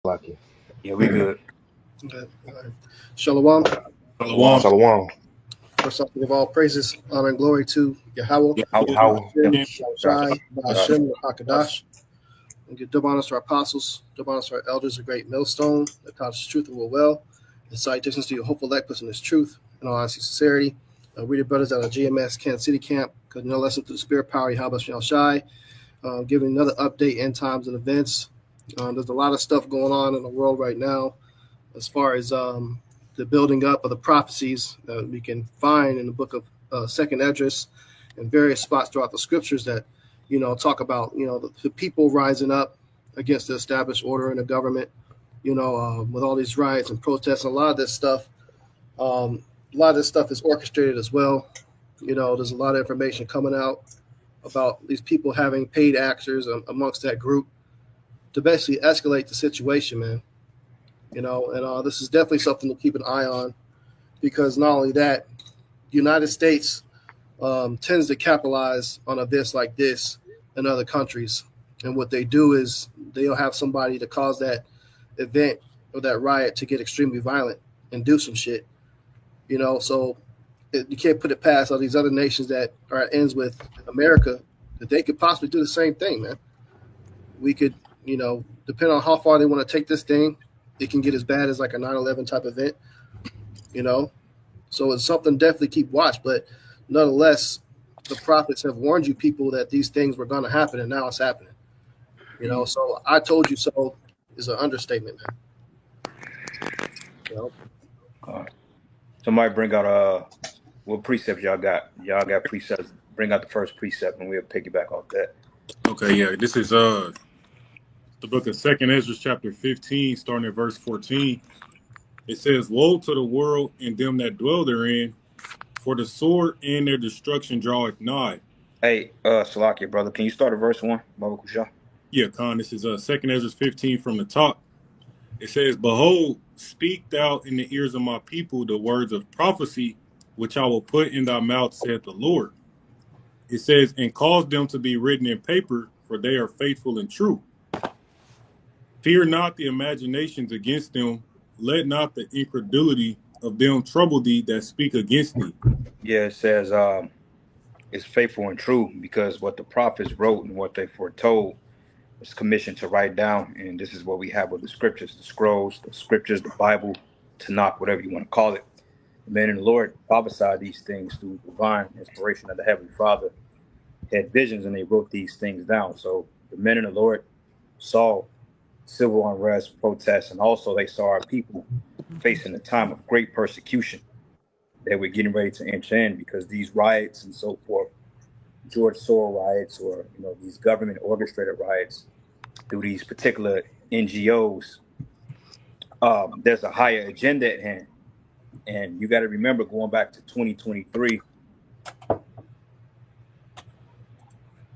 Lucky. Yeah, we good. Okay. All right. Shalom. Shalom. Shalom. First off, give all praises, honor, and glory to Yahweh, How? Shai, Hashem, Hakadash. And give double honors to our apostles, double honors to our elders, a great millstone that taught us truth and will well. And salutations to your hopeful elect in this truth and all honesty and sincerity. Read your brothers out of GMS Kansas City camp, because no lesson through the spirit power, Yahweh Shai. Giving another update, end times and events. There's a lot of stuff going on in the world right now as far as the building up of the prophecies that we can find in the book of Second Esdras and various spots throughout the scriptures that, talk about, the people rising up against the established order in the government, with all these riots and protests. And a lot of this stuff is orchestrated as well. There's a lot of information coming out about these people having paid actors amongst that group to basically escalate the situation, man. And this is definitely something to keep an eye on, because not only that, the United States tends to capitalize on events like this in other countries. And what they do is they'll have somebody to cause that event or that riot to get extremely violent and do some shit. So you can't put it past all these other nations that are at ends with America that they could possibly do the same thing, man. We could, depending on how far they want to take this thing, it can get as bad as like a 9/11 type event, So it's something definitely keep watch. But nonetheless, the prophets have warned you people that these things were going to happen, and now it's happening. So I told you so is an understatement, man. Somebody bring out what precepts y'all got? Y'all got precepts. Bring out the first precept, and we'll piggyback off that. Okay, yeah. This is the book of Second Esdras, chapter 15, starting at verse 14. It says, "Woe to the world and them that dwell therein, for the sword and their destruction draweth nigh." Hey, Salakia, brother, can you start at verse 1, Baba Kusha? Yeah, Khan, this is Second Esdras 15 from the top. It says, "Behold, speak thou in the ears of my people the words of prophecy, which I will put in thy mouth, saith the Lord." It says, "And cause them to be written in paper, for they are faithful and true. Fear not the imaginations against them, let not the incredulity of them trouble thee that speak against thee." Yeah, it says it's faithful and true, because what the prophets wrote and what they foretold was commissioned to write down, and this is what we have with the scriptures, the scrolls, the scriptures, the Bible, Tanakh, whatever you want to call it. The men in the Lord prophesied these things through divine inspiration of the Heavenly Father. They had visions and they wrote these things down. So the men in the Lord saw civil unrest, protests, and also they saw our people facing a time of great persecution that we're getting ready to enter in, because these riots and so forth, George Soros riots, or these government orchestrated riots through these particular NGOs, there's a higher agenda at hand. And you got to remember, going back to 2023,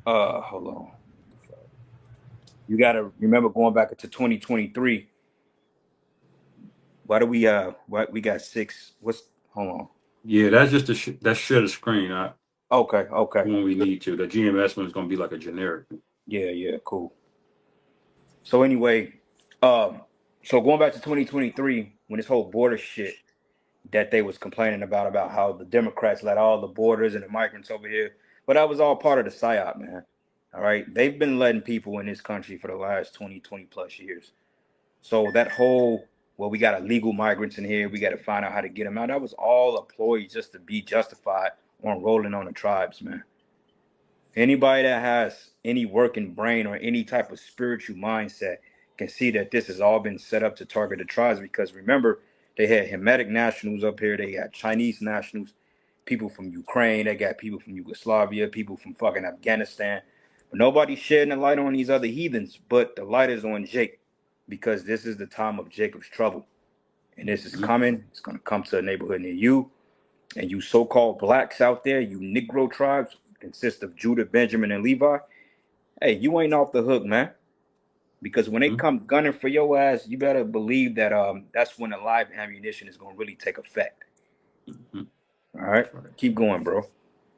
hold on. You got to remember, going back to 2023, why do we we got 6? Hold on. Yeah, that's just that's share the screen. Okay. When we need to. The GMS one is going to be like a generic. Yeah, cool. So anyway, so going back to 2023, when this whole border shit that they was complaining about how the Democrats let all the borders and the migrants over here, but that was all part of the PSYOP, man. All right, they've been letting people in this country for the last 20 plus years. So that whole, well, we got illegal migrants in here, we got to find out how to get them out, that was all a ploy just to be justified on rolling on the tribes, man. Anybody that has any working brain or any type of spiritual mindset can see that this has all been set up to target the tribes, because remember, they had Hamitic nationals up here, they got Chinese nationals, people from Ukraine, they got people from Yugoslavia, people from fucking Afghanistan. But nobody's shedding the light on these other heathens, but the light is on Jake, because this is the time of Jacob's trouble. And this is coming. It's going to come to a neighborhood near you. And you so-called blacks out there, you Negro tribes, consist of Judah, Benjamin, and Levi. Hey, you ain't off the hook, man. Because when they come gunning for your ass, you better believe that that's when the live ammunition is going to really take effect. All right, keep going, bro.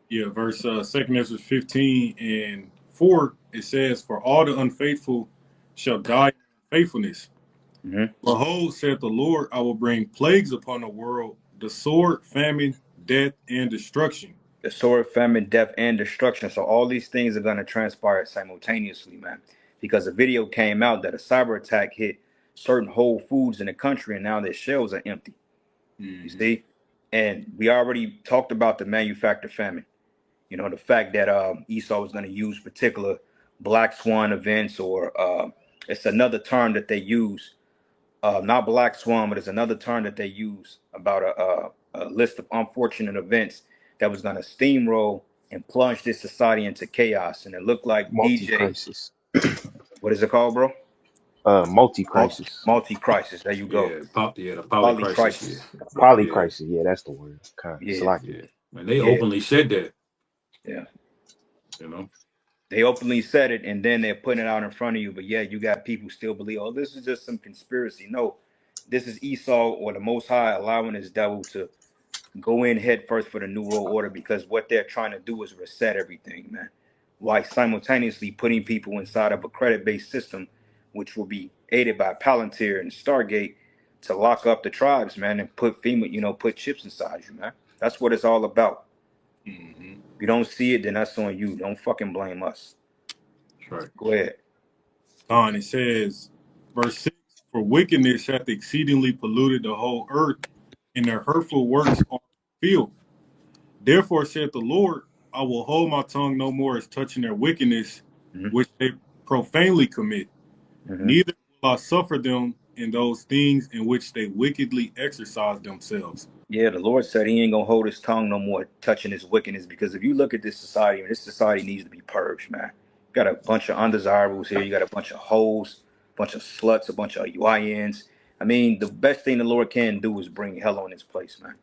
Yeah, verse 2 Ezra 15 and 4, it says, "For all the unfaithful shall die in faithfulness, Mhm. Behold, saith the Lord, I will bring plagues upon the world, the sword, famine, death, and destruction. The sword, famine, death, and destruction. So all these things are going to transpire simultaneously, man. Because a video came out that a cyber attack hit certain Whole Foods in the country, and now their shelves are empty. You see, and we already talked about the manufacturer famine. You know, the fact that Esau was going to use particular black swan events, or it's another term that they use. Not black swan, but it's another term that they use about a list of unfortunate events that was going to steamroll and plunge this society into chaos. And it looked like DJ, Multi-crisis. what is it called, bro? Multi-crisis. Multi-crisis. There you go. The poly crisis. Yeah, Poly-crisis. Yeah, Poly-crisis. Yeah, that's the word. Kind of. Yeah, Salakia. yeah. And they yeah, openly said that. yeah. You know. They openly said it, and then they're putting it out in front of you. But yeah, you got people still believe, oh, this is just some conspiracy. No, this is Esau or the Most High allowing his devil to go in head first for the New World Order, because what they're trying to do is reset everything, man, while simultaneously putting people inside of a credit-based system, which will be aided by Palantir and Stargate, to lock up the tribes, man, and put FEMA, put chips inside you, man. That's what it's all about. Mm-hmm. If you don't see it, then that's on you. Don't fucking blame us. That's right. Go ahead. It says, verse 6, for wickedness hath exceedingly polluted the whole earth, and their hurtful works are fulfilled. Therefore saith the Lord, I will hold my tongue no more as touching their wickedness, Mhm. which they profanely commit. Mhm. Neither will I suffer them in those things in which they wickedly exercise themselves. Yeah, the Lord said he ain't gonna hold his tongue no more touching his wickedness, because if you look at this society needs to be purged, man. You got a bunch of undesirables here, you got a bunch of hoes, a bunch of sluts, a bunch of UINs. I mean, the best thing the Lord can do is bring hell on this place, man.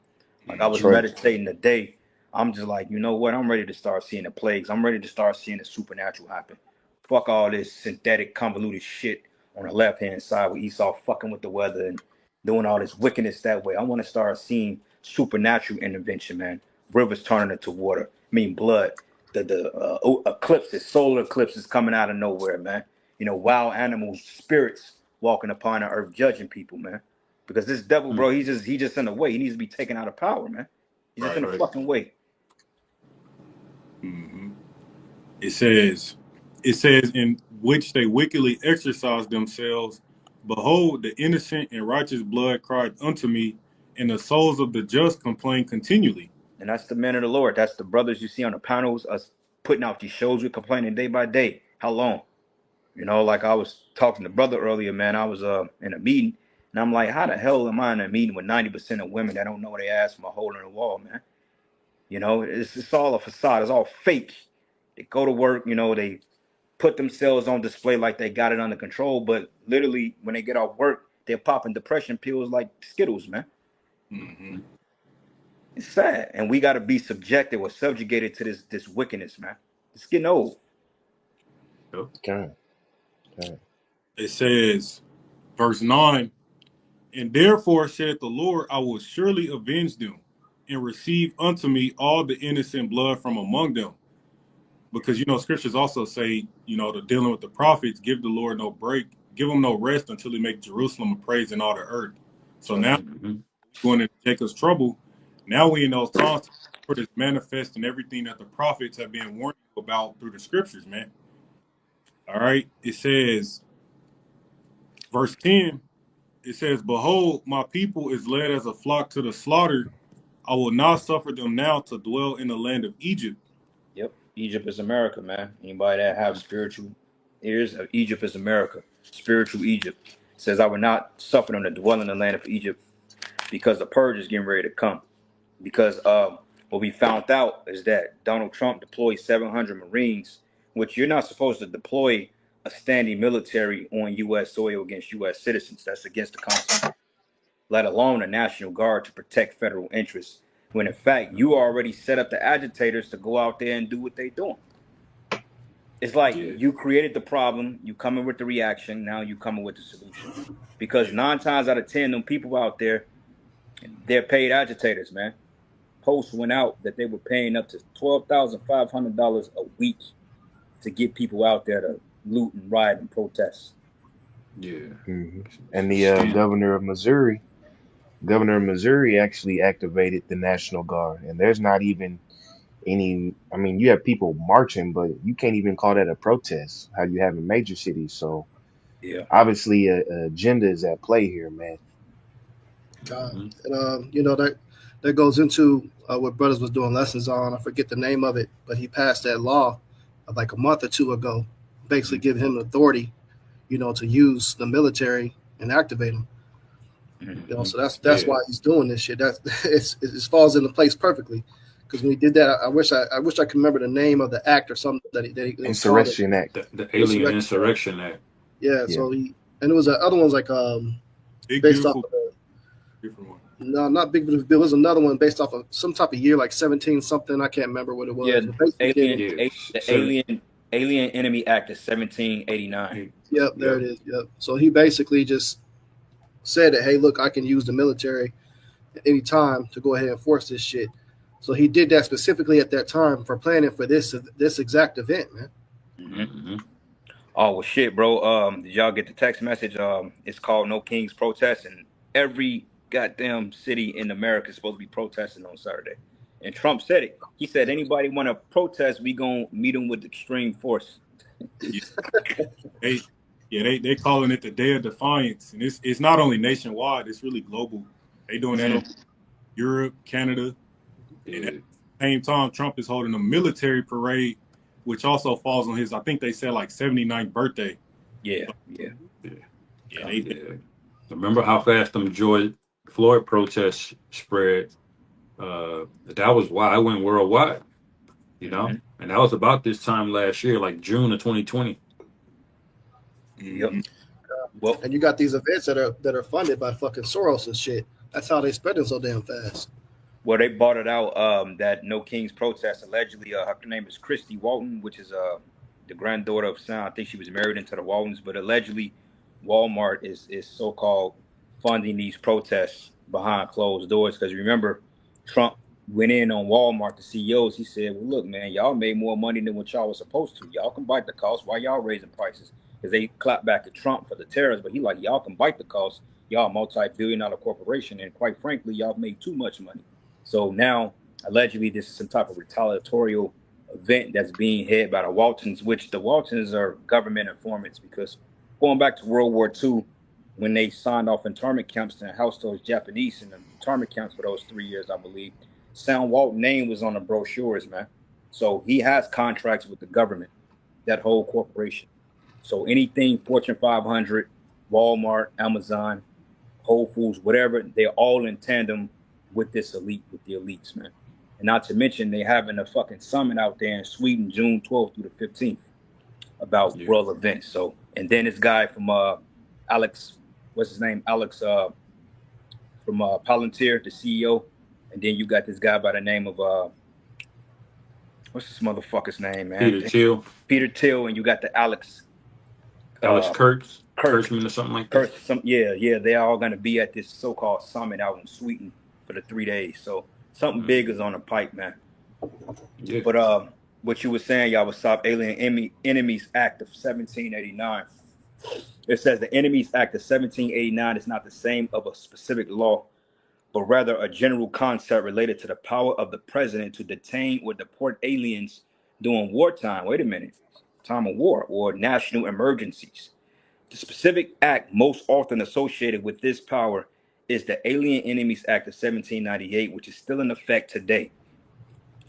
Like, I was Trey. meditating today. I'm just like, you know what? I'm ready to start seeing the plagues. I'm ready to start seeing the supernatural happen. Fuck all this synthetic, convoluted shit on the left hand side with Esau fucking with the weather and doing all this wickedness that way. I want to start seeing supernatural intervention, man. Rivers turning into water. I mean, blood. The eclipses, solar eclipses coming out of nowhere, man. Wild animals, spirits walking upon the earth, judging people, man. Because this devil, bro, he just in the way. He needs to be taken out of power, man. He's just in the Right. fucking way. Mm-hmm. It says, in which they wickedly exercise themselves. Behold, the innocent and righteous blood cried unto me, and the souls of the just complain continually. And that's the men of the Lord. That's the brothers you see on the panels, us putting out these shows. We're complaining day by day. How long? Like I was talking to brother earlier, man. I was in a meeting, and I'm like, how the hell am I in a meeting with 90% of women that don't know their ass from a hole in the wall, man? It's all a facade. It's all fake. They go to work, they put themselves on display like they got it under control, but literally when they get off work, they're popping depression pills like Skittles, man. Mm-hmm. It's sad, and we got to be subjugated to this wickedness, man. It's getting old. Okay. It says, verse 9, and therefore saith the Lord, I will surely avenge them, and receive unto me all the innocent blood from among them. Because, scriptures also say, the dealing with the prophets, give the Lord no break, give him no rest until he make Jerusalem a praise in all the earth. So now, going into Jacob's trouble, now we in those times for this manifest and everything that the prophets have been warning you about through the scriptures, man. All right. It says, verse 10, it says, behold, my people is led as a flock to the slaughter. I will not suffer them now to dwell in the land of Egypt. Yep. Egypt is America, man. Anybody that have spiritual ears, Egypt is America. Spiritual Egypt. It says, I will not suffer them to dwell in the land of Egypt, because the purge is getting ready to come. Because what we found out is that Donald Trump deployed 700 Marines, which you're not supposed to deploy a standing military on U.S. soil against U.S. citizens. That's against the Constitution, let alone a National Guard to protect federal interests, when in fact you already set up the agitators to go out there and do what they're doing. It's like you created the problem, you coming with the reaction, now you coming with the solution. Because 9 times out of 10, them people out there, they're paid agitators, man. Posts went out that they were paying up to $12,500 a week to get people out there to loot and riot and protest. Yeah. And the governor of Missouri actually activated the National Guard, and there's not even any. I mean, you have people marching, but you can't even call that a protest. How you have in major cities. So Yeah. obviously, a agenda is at play here, man. And you know that goes into what brothers was doing lessons on. I forget the name of it, but he passed that law like a month or two ago, basically giving him authority, you know, to use the military and activate them. You know, so that's why he's doing this shit. That it falls into place perfectly. Because when he did that, I wish I could remember the name of the act or something that he Insurrection Act. The Alien Insurrection Act. Yeah, so it was the other one's like Big based Beautiful off of different one. no, not Big Beautiful Bill. It was another one based off of some type of year, like 17 something. I can't remember what it was. Yeah, the Alien Enemy Act is 1789. Yep, there it is. Yep. So he basically just said that, hey, look, I can use the military at any time to go ahead and force this shit. So he did that specifically at that time for planning for this exact event, man. Oh well, shit, bro. Did y'all get the text message? It's called No Kings Protest, and every goddamn city in America is supposed to be protesting on Saturday. And Trump said it. He said, anybody want to protest, we gonna meet them with extreme force. They calling it the Day of Defiance, and it's not only nationwide; it's really global. They doing that in Europe, Canada, and at the same time, Trump is holding a military parade, which also falls on his, I think they said, like 79th birthday. Yeah. Remember how fast them George Floyd protests spread? That was why I went worldwide, you know, and that was about this time last year, like June of 2020. Yep. Well, and you got these events that are funded by fucking Soros and shit. That's how they spreading so damn fast. Well, they bought it out. That No Kings protest allegedly. Her name is Christy Walton, which is the granddaughter of Sam. I think she was married into the Waltons, but allegedly, Walmart is so-called funding these protests behind closed doors. Because remember, Trump went in on Walmart, the CEOs. He said, "Well, look, man, y'all made more money than what y'all was supposed to. Y'all can bite the cost. Why y'all raising prices?" Because they clapped back at Trump for the tariffs, but he like, y'all can bite the cost. Y'all a multi-billion-dollar corporation, and quite frankly, y'all made too much money. So now, allegedly, this is some type of retaliatory event that's being headed by the Waltons, which the Waltons are government informants, because going back to World War II, when they signed off internment camps and housed those Japanese in the internment camps for those 3 years, I believe, Sam Walton's name was on the brochures, man. So he has contracts with the government, that whole corporation. So anything Fortune 500, Walmart, Amazon, Whole Foods, whatever, they're all in tandem with this elite, with the elites, man. And not to mention, they having a fucking summit out there in Sweden, June 12th through the 15th, about world events. So, and then this guy from Alex, what's his name? Alex from Palantir, the CEO. And then you got this guy by the name of what's this motherfucker's name, man? Peter Thiel, and you got the Alex Kurtzman or something like that. Yeah. They're all gonna be at this so-called summit out in Sweden for the 3 days. So something big is on the pipe, man. Yeah. But what you were saying, y'all, was stop Alien Enemies Act of 1789. It says the Enemies Act of 1789 is not the same of a specific law, but rather a general concept related to the power of the president to detain or deport aliens during wartime. Wait a minute. Time of war or national emergencies. The specific act most often associated with this power is the Alien Enemies Act of 1798, which is still in effect today.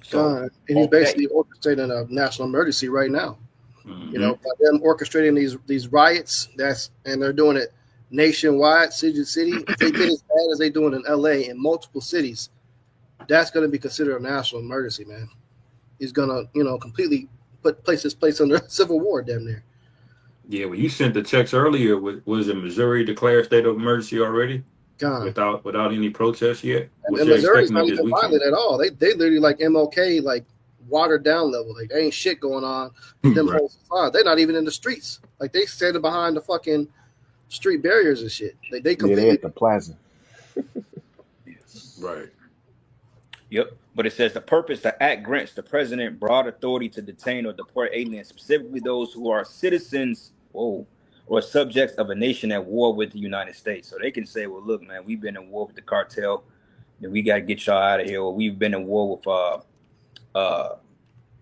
So, and he's basically orchestrating a national emergency right now. You know, by them orchestrating these riots, and they're doing it nationwide, city to city. If they get as bad as they doing in LA in multiple cities, that's going to be considered a national emergency, man. He's going to, you know, completely place this place under civil war, damn near. Yeah, well, you sent the text earlier. Was it Missouri declared state of emergency already? Without any protests yet? And Missouri's not even violent at all. They literally like MLK, like watered down level. Like there ain't shit going on. They're not even in the streets. Like they standing behind the fucking street barriers and shit. They completely they at the plaza. Right. Yep. But it says the purpose, the act grants the president broad authority to detain or deport aliens, specifically those who are citizens, or subjects of a nation at war with the United States. So they can say, well, look, man, we've been in war with the cartel, and we got to get y'all out of here. Or we've been in war with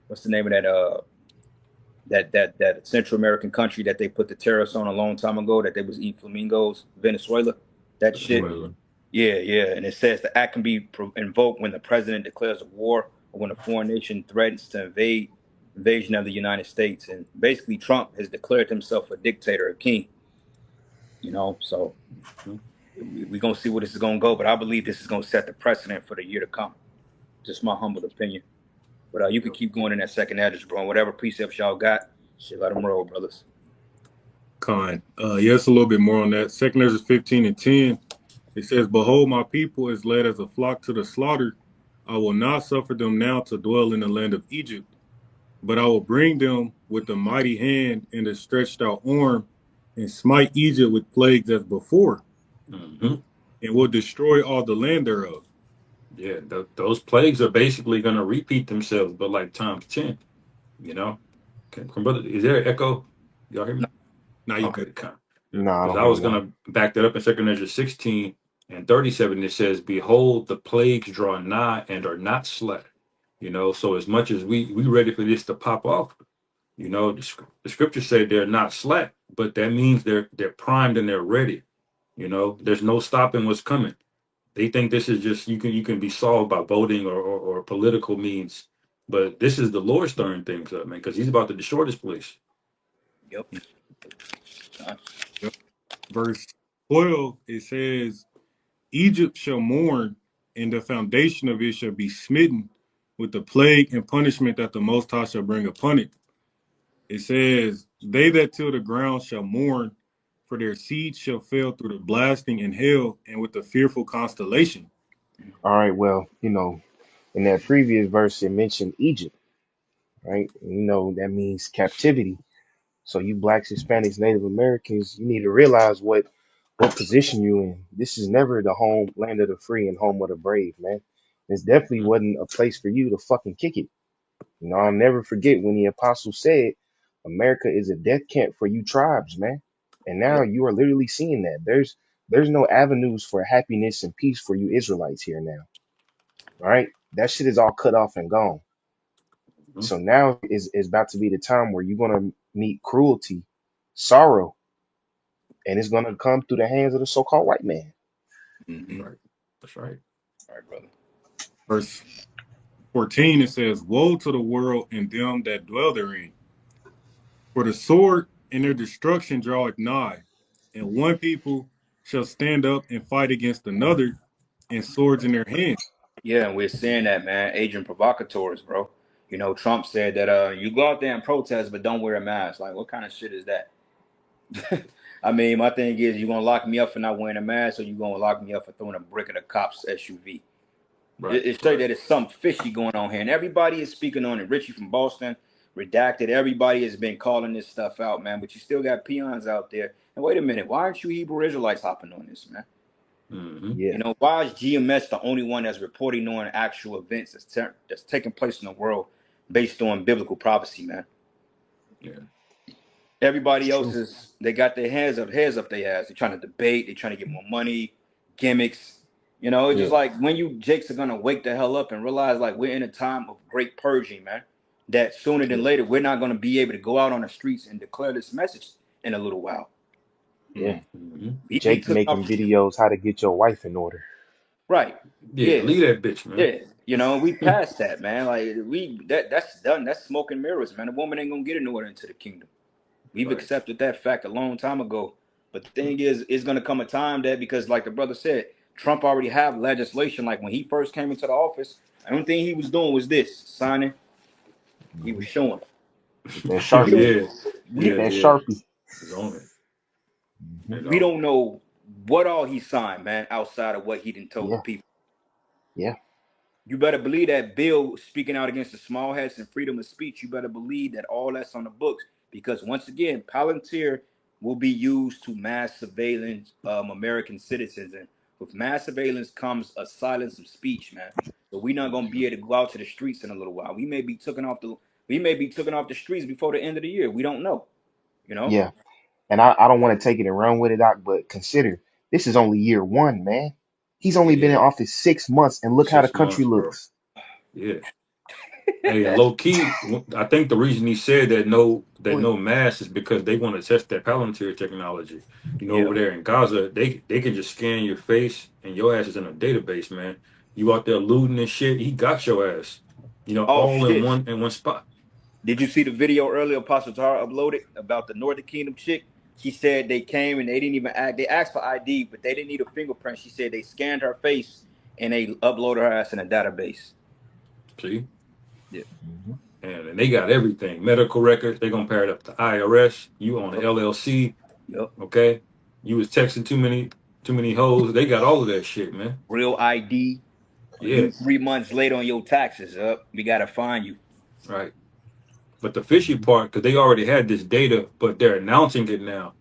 what's the name of that Central American country that they put the tariffs on a long time ago, that they was eating flamingos, Venezuela, that shit. Venezuela. Yeah. And it says the act can be invoked when the president declares a war or when a foreign nation threatens to invasion of the United States. And basically, Trump has declared himself a dictator, a king. So we're going to see where this is going to go. But I believe this is going to set the precedent for the year to come. Just my humble opinion. But you can keep going in that second address, bro. Whatever precepts y'all got, shit, let them roll, brothers. Con. Yes, a little bit more on that. Second Ezra 15:10. It says, "Behold, my people is led as a flock to the slaughter. I will not suffer them now to dwell in the land of Egypt, but I will bring them with a mighty hand and a stretched out arm, and smite Egypt with plagues as before, Mm-hmm. and will destroy all the land thereof." Yeah, those plagues are basically going to repeat themselves, but like times 10. Brother, is there an echo? Y'all hear me? Now you Okay, could. kind. No, I Because don't I hear was you. going to back that up in 2 Ezra 16:37. It says, "Behold, the plagues draw nigh and are not slack." So as much as we ready for this to pop off, the scriptures say they're not slack, but that means they're primed and they're ready. There's no stopping what's coming. They think this is just you can be solved by voting or political means, but this is the Lord stirring things up, man, because He's about to destroy this place. Yep. Yep. Verse 12, it says, "Egypt shall mourn, and the foundation of it shall be smitten with the plague and punishment that the Most High shall bring upon it." It says, "They that till the ground shall mourn, for their seed shall fail through the blasting and hail, and with the fearful constellation." All right, well, in that previous verse, it mentioned Egypt, right? That means captivity. So you blacks, Hispanics, Native Americans, you need to realize what position you in. This is never the home land of the free and home of the brave, man. This definitely Mhm. wasn't a place for you to fucking kick it. I'll never forget when the apostle said, America is a death camp for you tribes, man. And now Yep. you are literally seeing that. There's no avenues for happiness and peace for you Israelites here now. All right. That shit is all cut off and gone. Mhm. So now is about to be the time where you're gonna meet cruelty, sorrow, and it's gonna come through the hands of the so-called white man. Mm-hmm. Right. That's right. All right, brother. Verse 14, it says, "Woe to the world and them that dwell therein. For the sword and their destruction draweth nigh, and one people shall stand up and fight against another, and swords in their hands." Yeah, and we're seeing that, man. Agent provocateurs, bro. Trump said that you go out there and protest, but don't wear a mask. Like, what kind of shit is that? I mean, my thing is, you gonna lock me up for not wearing a mask, or you gonna lock me up for throwing a brick at a cop's SUV? Right. It straight that it's something fishy going on here, and everybody is speaking on it. Richie from Boston, Redacted, everybody has been calling this stuff out, man. But you still got peons out there. And wait a minute, why aren't you Hebrew Israelites hopping on this, man? Mm-hmm. Yeah, Why is GMS the only one that's reporting on actual events that's taking place in the world based on biblical prophecy, man? Yeah. Everybody it's else true. they got their heads up their ass. They're trying to debate. They're trying to get more money, gimmicks. It's just Yeah, like when you Jakes are gonna wake the hell up and realize like we're in a time of great purging, man. That sooner than yeah, later we're not gonna be able to go out on the streets and declare this message in a little while. yeah. Mm-hmm. We Jake took off making videos how to get your wife in order. right. Yeah. Yeah. Leave that bitch, man. Yeah, we passed that, man. Like that's done. That's smoke and mirrors, man. A woman ain't gonna get an order into the kingdom. We've Right. accepted that fact a long time ago. But the thing is, it's gonna come a time that because, like the brother said, Trump already have legislation. Like when he first came into the office, the only thing he was doing was this signing. He was Hmm. showing. Get that We sharpie. don't. Yeah. Get Yeah. We that Yeah. sharpie. It's on it. Hmm. we don't know what all he signed, man, outside of what he done told the Yeah, people. yeah, You better believe that bill speaking out against the small hats and freedom of speech. You better believe that all that's on the books because once again, Palantir will be used to mass surveillance American citizens, and with mass surveillance comes a silence of speech, man. So we're not gonna be able to go out to the streets in a little while. We may be taken off the streets before the end of the year. We don't know, you know. yeah. And I don't want to take it and run with it, Doc, but consider this is only year one, man. He's only been in Yeah, office 6 months, and look how the 6 months, country bro. looks. Yeah. Hey, and low key, I think the reason he said Point. no mask is because they want to test that Palantir technology. Yeah. Over there in Gaza, they can just scan your face and your ass is in a database, man. You out there looting and shit, he got your ass. Oh All shit. in one spot. Did you see the video earlier Apostle Tara uploaded about the Northern Kingdom chick? She said they came and they didn't even act. They asked for ID, but they didn't need a fingerprint. She said they scanned her face and they uploaded her ass in a database. See? Yeah. Mhm. And they got everything. Medical records, they're gonna pair it up to IRS, you on the Yep. LLC, Yep. okay? You was texting too many hoes. They got all of that shit, man. Real ID. Yeah, You 3 months late on your taxes. Up. We gotta find you. right. But the fishy part, because they already had this data, but they're announcing it now,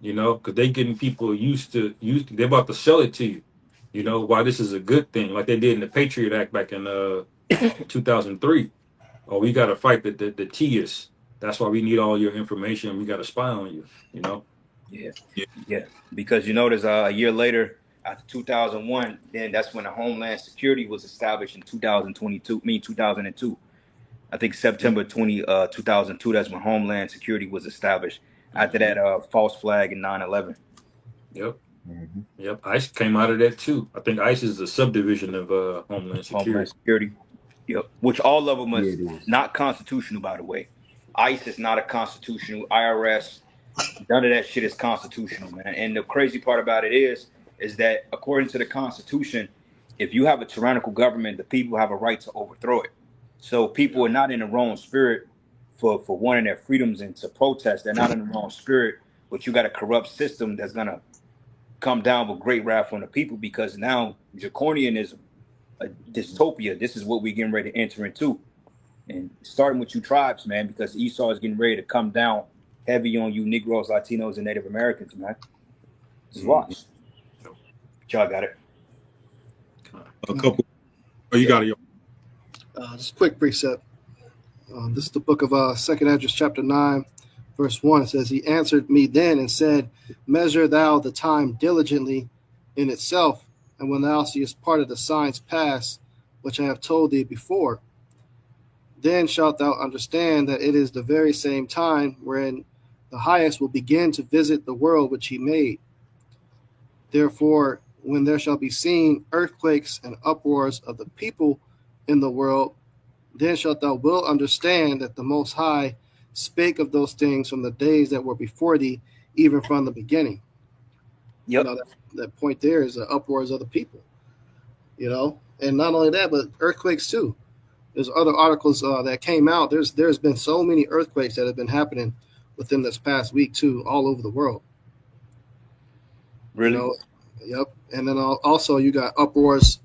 because they getting people they're about to sell it to you, why this is a good thing, like they did in the Patriot Act back in 2003. Oh, we got to fight the Tias. That's why we need all your information. We got to spy on you, Yeah. Yeah. Yeah. Because there's a year later after 2001, then that's when the Homeland Security was established in 2022. I mean 2002. I think September 2002, that's when Homeland Security was established. After that, false flag in 9/11. Yep. Mhm. Yep. ICE came out of that too. I think ICE is a subdivision of Homeland Homeland Security. Security. Yep. Which all of them Yeah, is it is. not constitutional, by the way. ICE is not a constitutional. IRS, none of that shit is constitutional, man. And the crazy part about it is that according to the Constitution, if you have a tyrannical government, the people have a right to overthrow it. So people Yep. are not in the wrong spirit for wanting their freedoms and to protest. They're not in the wrong spirit, but you got a corrupt system that's gonna come down with great wrath on the people because now draconianism, a dystopia. This is what we're getting ready to enter into, and starting with you tribes, man, because Esau is getting ready to come down heavy on you Negroes, Latinos, and Native Americans, man. Just Mhm. watch. Y'all got it. A couple. Oh, you got it. Just a quick precept. This is the book of 2 Esdras chapter 9, verse 1. It says, He answered me then and said, Measure thou the time diligently in itself, and when thou seest part of the signs pass, which I have told thee before, then shalt thou understand that it is the very same time wherein the highest will begin to visit the world which he made. Therefore, when there shall be seen earthquakes and uproars of the people in the world, then shalt thou will understand that the Most High spake of those things from the days that were before thee, even from the beginning. Yep. That point there is the uproars of the people. And not only that, but earthquakes too. There's other articles that came out. There's been so many earthquakes that have been happening within this past week too, all over the world. Really? Yep. And then also you got uproars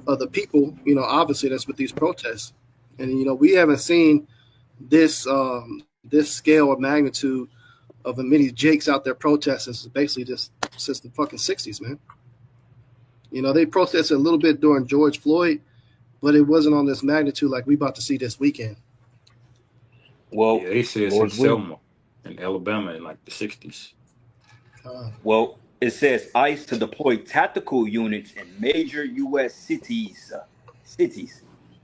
of the people. Obviously that's with these protests. And we haven't seen this scale of magnitude of the many Jakes out there protesting basically just since the fucking 60s, man. They protested a little bit during George Floyd, but it wasn't on this magnitude like we about to see this weekend. Well, Yeah, they said Lord's since will. Selma in Alabama in like the 60s. Well, it says ICE to deploy tactical units in major U.S. cities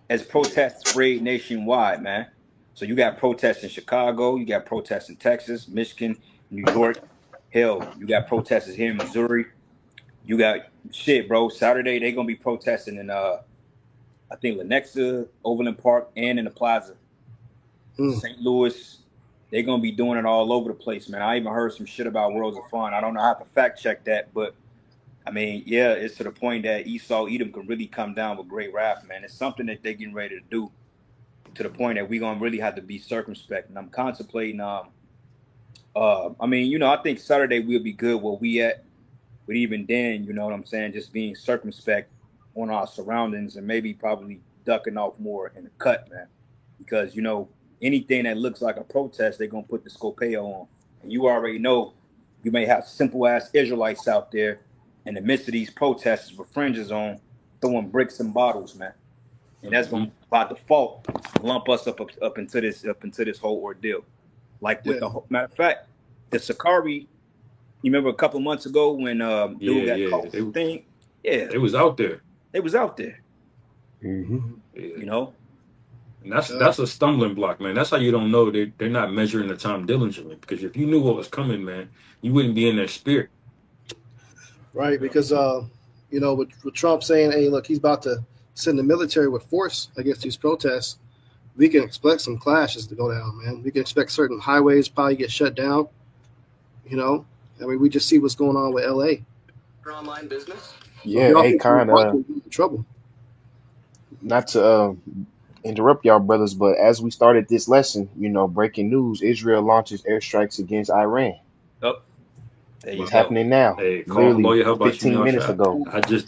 as protests spread nationwide, man. So you got protests in Chicago, you got protests in Texas, Michigan, New York. Hell, you got protesters here in Missouri. You got shit, bro. Saturday they gonna be protesting in I think Lenexa, Overland Park, and in the Plaza. St. Louis. They're gonna be doing it all over the place, man. I even heard some shit about Worlds of Fun. I don't know how to fact check that, but I mean, yeah, it's to the point that Esau Edom can really come down with great wrath, man. It's something that they're getting ready to do to the point that we're gonna really have to be circumspect. And I'm contemplating. I mean, I think Saturday we'll be good where we at, but even then, you know what I'm saying, just being circumspect on our surroundings and maybe probably ducking off more in the cut, man, because anything that looks like a protest, they're gonna put the Scopeo on, and you already know you may have simple ass Israelites out there in the midst of these protests with fringes on, throwing bricks and bottles, man, and that's gonna by default lump us up into this whole ordeal. Like with the matter of fact, the Sakari You remember a couple of months ago when dude got Yeah. caught thing? Yeah, They was out there. they was out there. Mm-hmm. Yeah. You know, And God. that's a stumbling block, man. That's how you don't know they're not measuring the time diligently. Because if you knew what was coming, man, you wouldn't be in their spirit. Right, You know? because with Trump saying, "Hey, look, he's about to send the military with force against these protests," we can expect some clashes to go down, man. We can expect certain highways probably get shut down. You know, I mean, we just see what's going on with LA. For online business. So if Yeah, y'all hey, think we're kind of in trouble, not to interrupt y'all, brothers, but as we started this lesson, breaking news: Israel launches airstrikes against Iran. oh, there you It's But go. happening now, hey, call literally lawyer, how about you 15 know minutes shot? ago. I just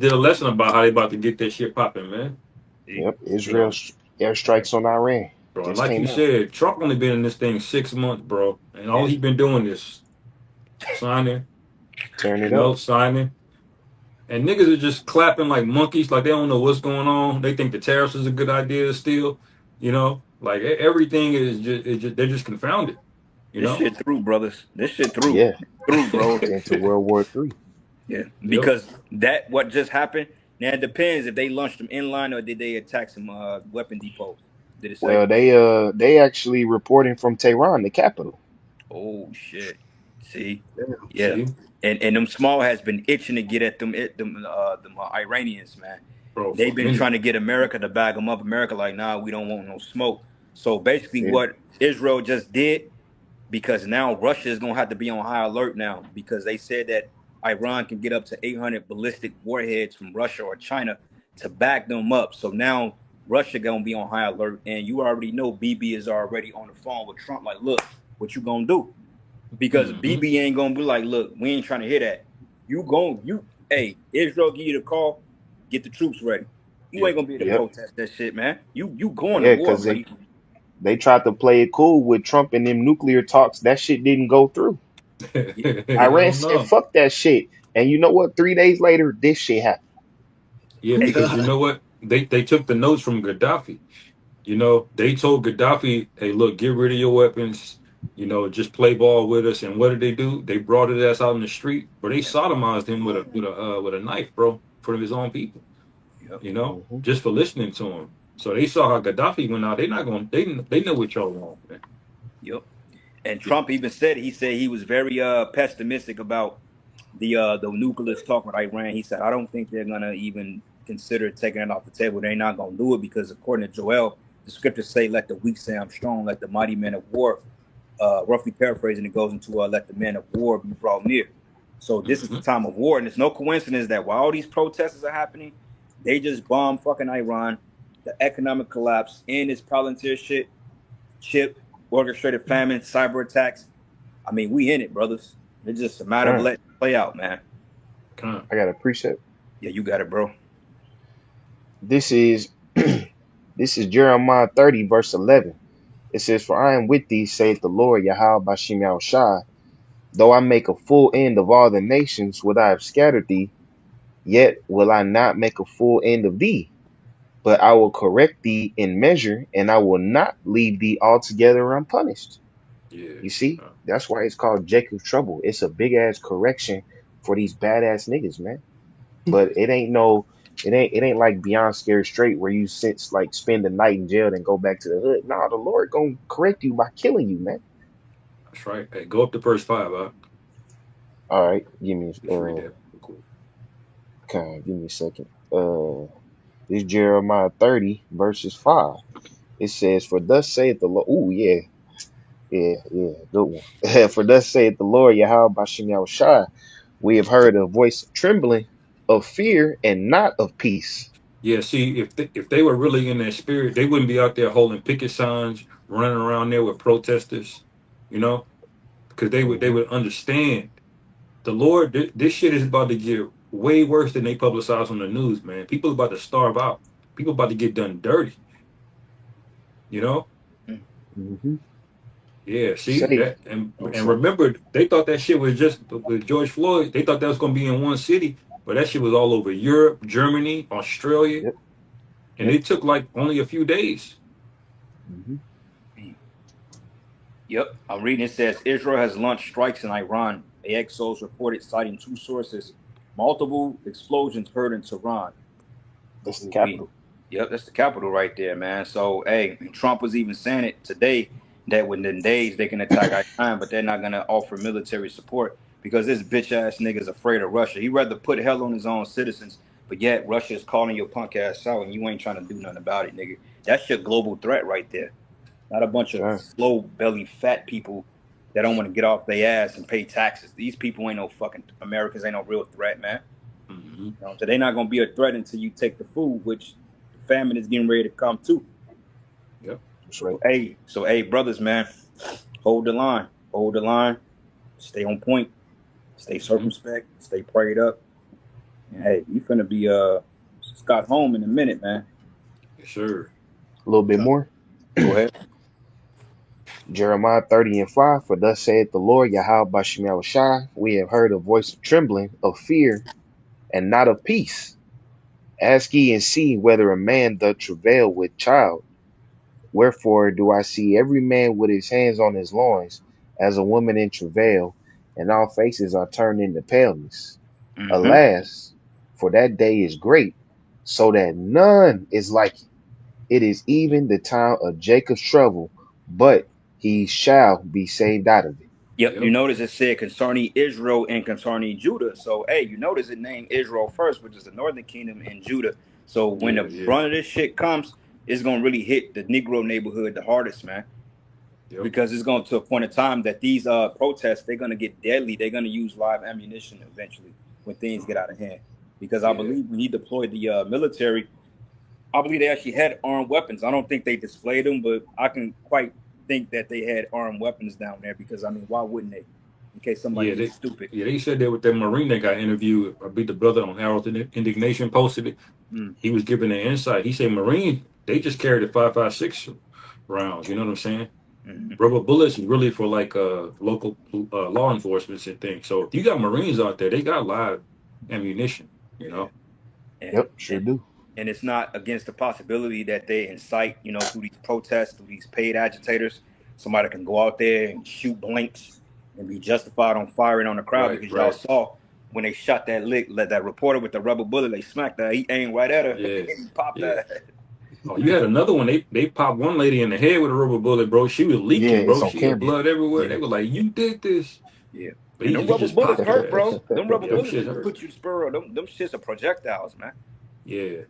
did a lesson about how they about to get that shit popping, man. See? Yep, You Israel know, airstrikes on Iran bro. And just like you came out. said, Trump only been in this thing 6 months, bro. And all Yeah, he been doing is signing, Tearing it up. signing. And niggas are just clapping like monkeys, like they don't know what's going on. They think the tariffs is a good idea still, like everything is just they're just confounded, you this know? shit through, brothers. This shit Yeah, through, bro. into World War III. Yeah, Yep. because that what just happened. Now it depends if they launched them inline or did they attack some weapon depots. Did it say? Well, they actually reporting from Tehran, the capital. Oh shit! See, damn. yeah, See, and them small has been itching to get at them Iranians, man. bro, for They've a been minute. trying to get America to bag them up. America like, nah, we don't want no smoke. So basically, Yeah. what Israel just did, because now Russia is gonna have to be on high alert now because they said that Iran can get up to 800 ballistic warheads from Russia or China to back them up. So now Russia gonna be on high alert, and you already know BB is already on the phone with Trump. Like, look, what you gonna do? Because Hmm. BB ain't gonna be like, look, we ain't trying to hear that. Hey, Israel give you the call, get the troops ready. You Yeah. ain't gonna be able to Yep. protest that shit, man. You going to Yeah, war, because buddy. they tried to play it cool with Trump and them nuclear talks. That shit didn't go through. Iran Hell said, no. fuck that shit. And you know what? 3 days later, this shit happened. Yeah, Hey, because you know what? They took the notes from Gaddafi. They told Gaddafi, hey, look, get rid of your weapons, just play ball with us. And what did they do? They brought his ass out in the street, but they sodomized him with a knife, bro, in front of his own people, yep, Hmm. just for listening to him. So they saw how Gaddafi went out. They not going they know what y'all want, man. yep. And Trump even said it. He said he was very pessimistic about the nuclear talk with Iran. He said, I don't think they're gonna even consider taking it off the table. They're not gonna do it because according to Joel, the scriptures say, "Let the weak say I'm strong, let the mighty men of war." Roughly paraphrasing, it goes into "Let the men of war be brought near." So this is the Hmm. time of war, and it's no coincidence that while all these protests are happening, they just bomb fucking Iran, the economic collapse, and this Palantir shit, chip, orchestrated famine, cyber attacks. I mean, we in it, brothers. It's just a matter of Con, letting it play out, man. I got a precept. Yeah, you got it, bro. This is this is Jeremiah 30, verse 11. It says, for I am with thee, saith the Lord Yahweh Bashim Shai. Though I make a full end of all the nations where I have scattered thee, yet will I not make a full end of thee, but I will correct thee in measure, and I will not leave thee altogether unpunished. Yeah. You see, that's why it's called Jacob's trouble. It's a big ass correction for these badass niggas, man. But it ain't like Beyond Scared Straight where you since like spend the night in jail and go back to the hood. Nah, the Lord gonna correct you by killing you, man. That's right. Hey, go up to verse 5, All right, give me Just read that. Cool. give me a second. This Jeremiah 30 verses 5. It says, "For thus saith the Lord." Ooh, yeah, yeah, good one. For thus saith the Lord Yahweh Bashim Yahushai, we have heard a voice of trembling, of fear, and not of peace. Yeah, see, if they were really in that spirit, they wouldn't be out there holding picket signs, running around there with protesters, because they Hmm. would understand the Lord. This shit is about to get way worse than they publicize on the news, man. People about to starve out. People about to get done dirty. You know? Mm. Hmm. Yeah. See Say, that, oh, and sorry. remember, they thought that shit was just with George Floyd. They thought that was going to be in one city, but that shit was all over Europe, Germany, Australia, Yep, and yep. it took like only a few days. Hmm. Yep, I'm reading. It says Israel has launched strikes in Iran, Exos reported, citing two sources, multiple explosions heard in Tehran. That's the We, capital. yep, that's the capital right there, man. So, hey, Trump was even saying it today that within days they can attack Iran, but they're not gonna offer military support because this bitch ass nigga's afraid of Russia. He'd rather put hell on his own citizens, but yet Russia is calling your punk ass out and you ain't trying to do nothing about it, nigga. That's your global threat right there. Not a bunch of Sure. slow belly fat people that don't want to get off their ass and pay taxes. These people ain't no fucking Americans, ain't no real threat, man. Mm-hmm. You know, so they're not gonna be a threat until you take the food, which the famine is getting ready to come too. Yep. That's right. Hey, brothers, man, hold the line, stay on point, stay Mm-hmm. circumspect, stay prayed up. And hey, you finna be Scott home in a minute, man. Yes, sir. A little bit more. Go ahead. Jeremiah 30:5. For thus saith the Lord Yahweh Bashim Shai, we have heard a voice of trembling, of fear, and not of peace. Ask ye and see whether a man doth travail with child. Wherefore do I see every man with his hands on his loins, as a woman in travail, and all faces are turned into paleness. Mm-hmm. Alas, for that day is great, so that none is like it. It is even the time of Jacob's trouble, but he shall be saved out of it. Yep, you Yep. notice it said concerning Israel and concerning Judah. So, hey, you notice it named Israel first, which is the northern kingdom, and Judah. So, when Yeah. the Yeah. brunt of this shit comes, it's gonna really hit the Negro neighborhood the hardest, man, Yep. because it's going to a point in time that these protests they're gonna get deadly. They're gonna use live ammunition eventually when things get out of hand. Because I Yeah. believe when he deployed the military, I believe they actually had armed weapons. I don't think they displayed them, but I can quite think that they had armed weapons down there because I mean, why wouldn't they? In case somebody Yeah. was stupid. They said that with that Marine that got interviewed. I beat the brother on Harold Indignation posted it. Mm. He was giving the insight. He said Marine, they just carried the 5.56 rounds. You know what I'm saying? Mm-hmm. Rubber bullets is really for like local law enforcement and things. So if you got Marines out there, they got live ammunition. You Yeah, know. and, Yep, sure and do. and it's not against the possibility that they incite, through these protests, through these paid agitators, somebody can go out there and shoot blanks and be justified on firing on the crowd Right. because y'all Right. saw when they shot that reporter with the rubber bullet, they smacked her, he aimed right at her Yeah. and he popped Yeah. her. Oh, you had another one. They popped one lady in the head with a rubber bullet, bro. She was Yeah, leaking, it's bro. on She had camera. blood everywhere. Yeah. They were like, "You did this," Yeah. but And he, them he rubber just bullets popped hurt, her ass. bro. Them rubber Yeah, them bullets shit will hurt. put you to spur. Them shits are projectiles, man. Yeah,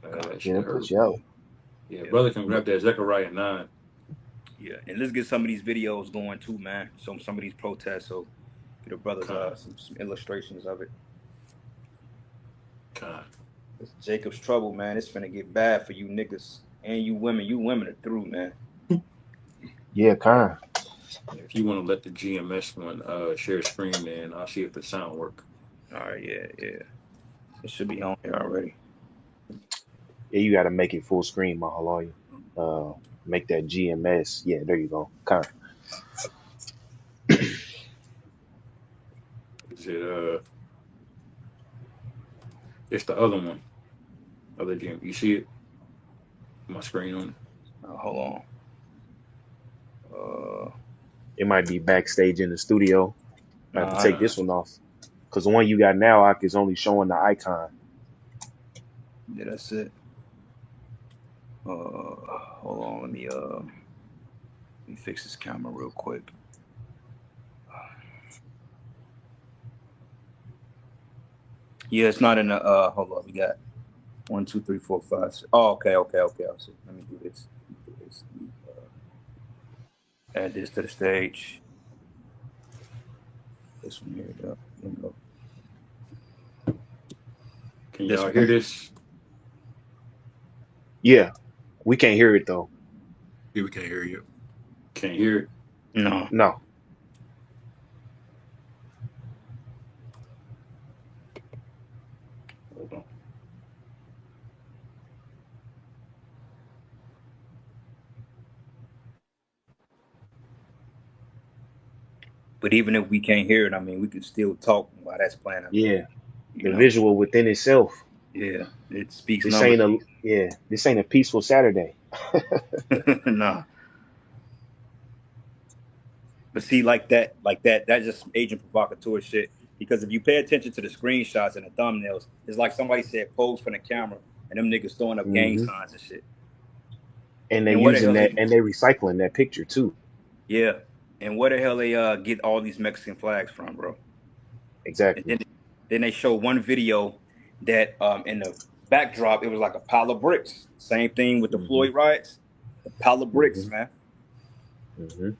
Con. that Yeah, shit that puts hurt, you out. man. Yeah, Yeah. brother can But grab that Zechariah 9. yeah, and let's get some of these videos going too, man. Some of these protests, so get the brothers Con, some illustrations of it. con. It's Jacob's trouble, man. It's finna get bad for you niggas and you women. You women are through, man. Yeah, kind. If you want to let the GMS one share screen, then I'll see if the sound work. All right, yeah. It should be on here already. Yeah, you got to make it full screen, Mahaloya. Make that GMS. Yeah, there you go. Kind. Is it it's the other one, other GM. You see it? My screen on it. Hold on. It might be backstage in the studio. I have to Nah, take Con. this one off because the one you got now, Ak, is only showing the icon. yeah, that's it. Hold on. Let me fix this camera real quick. Yeah, it's not in the. Hold on. We got 1, 2, 3, 4, 5. 6. Oh, okay. I see. Let me do this. Let me, add this to the stage. This one here. Can This y'all one. hear this? Yeah, we can't hear it though. Yeah, we can't hear you. Can't hear it. No. No. Hold on. But even if we can't hear it, I mean, we can still talk while that's playing. I mean, Yeah, the visual within itself. Yeah, it speaks This numbers. This ain't a peaceful Saturday. Nah. But see, that's just agent provocateur shit. Because if you pay attention to the screenshots and the thumbnails, it's like somebody said pose for the camera and them niggas throwing up gang Hmm. signs and shit. And they're And where the using hell that, they and they recycling that picture too. yeah. And where the hell they get all these Mexican flags from, bro? And Exactly. then they show one video that in the backdrop it was like a pile of bricks. Same thing with the Hmm. Floyd riots. A pile of bricks, Hmm. man. Hmm.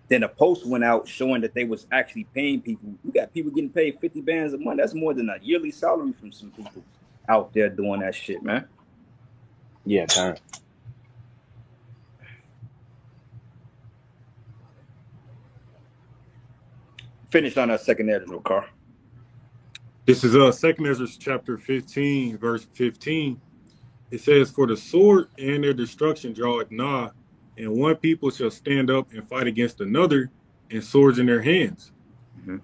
Then a post went out showing that they was actually paying people. You got people getting paid 50 bands a month. That's more than a yearly salary from some people out there doing that shit, man. Yeah, time. Finished on that second editorial, car. This is Second Ezra chapter 15, verse 15. It says, "For the sword and their destruction draweth nigh, and one people shall stand up and fight against another, and swords in their hands." Mm-hmm.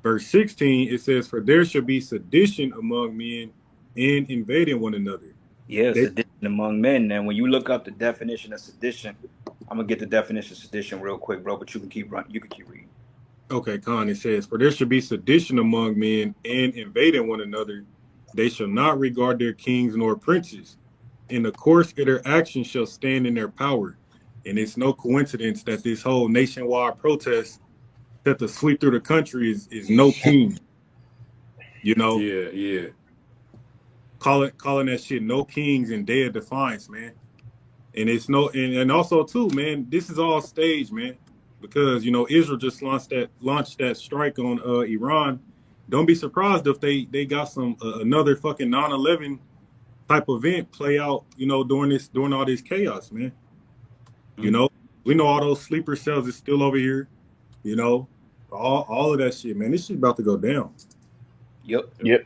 Verse 16, it says, "For there shall be sedition among men, and invading one another." Yeah, They, sedition among men. And when you look up the definition of sedition, I'm gonna get the definition of sedition real quick, bro. But you can keep running. You can keep reading. okay, Con, it says, "For there shall be sedition among men, and invading one another. They shall not regard their kings nor princes. In the course of their actions shall stand in their power." And it's no coincidence that this whole nationwide protest that to sweep through the country is no king. You know, Yeah, yeah. calling that shit no kings and day of defiance, man. And it's no and also too, man, this is all staged, man. Because Israel just launched that strike on Iran. Don't be surprised if they got some another fucking 9/11 type event play out, during all this chaos, man. You Mm. know, we know all those sleeper cells is still over here. You know, all of that shit, man. This shit about to go down. Yep. Yep.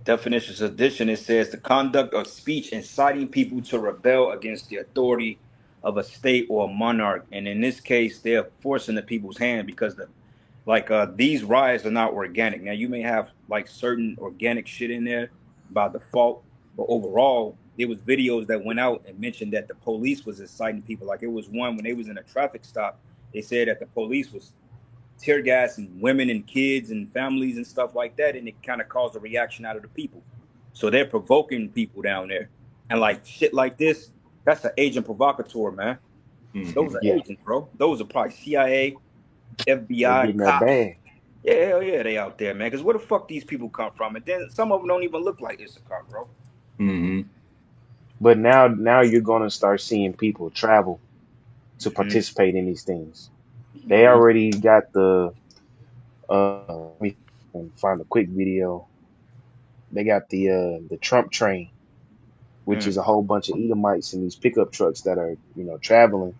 Definition of sedition, it says the conduct of speech inciting people to rebel against the authority of a state or a monarch. And in this case, they're forcing the people's hand because these riots are not organic. Now you may have like certain organic shit in there by default, but overall, there was videos that went out and mentioned that the police was inciting people. Like it was one when they was in a traffic stop, they said that the police was tear gas and women and kids and families and stuff like that, and it kind of caused a reaction out of the people. So they're provoking people down there, and like shit like this, that's an agent provocateur, man. Those Hmm. are Yeah. agents, bro. Those are probably CIA, They FBI, getting that cops. bag. Yeah, hell yeah, they out there, man. Because where the fuck these people come from? And then some of them don't even look like Issachar, bro. Hmm. But now you're gonna start seeing people travel to Mm-hmm. participate in these things. They Mm-hmm. already got the let me find a quick video. They got the Trump train, which is a whole bunch of Edomites in these pickup trucks that are, traveling,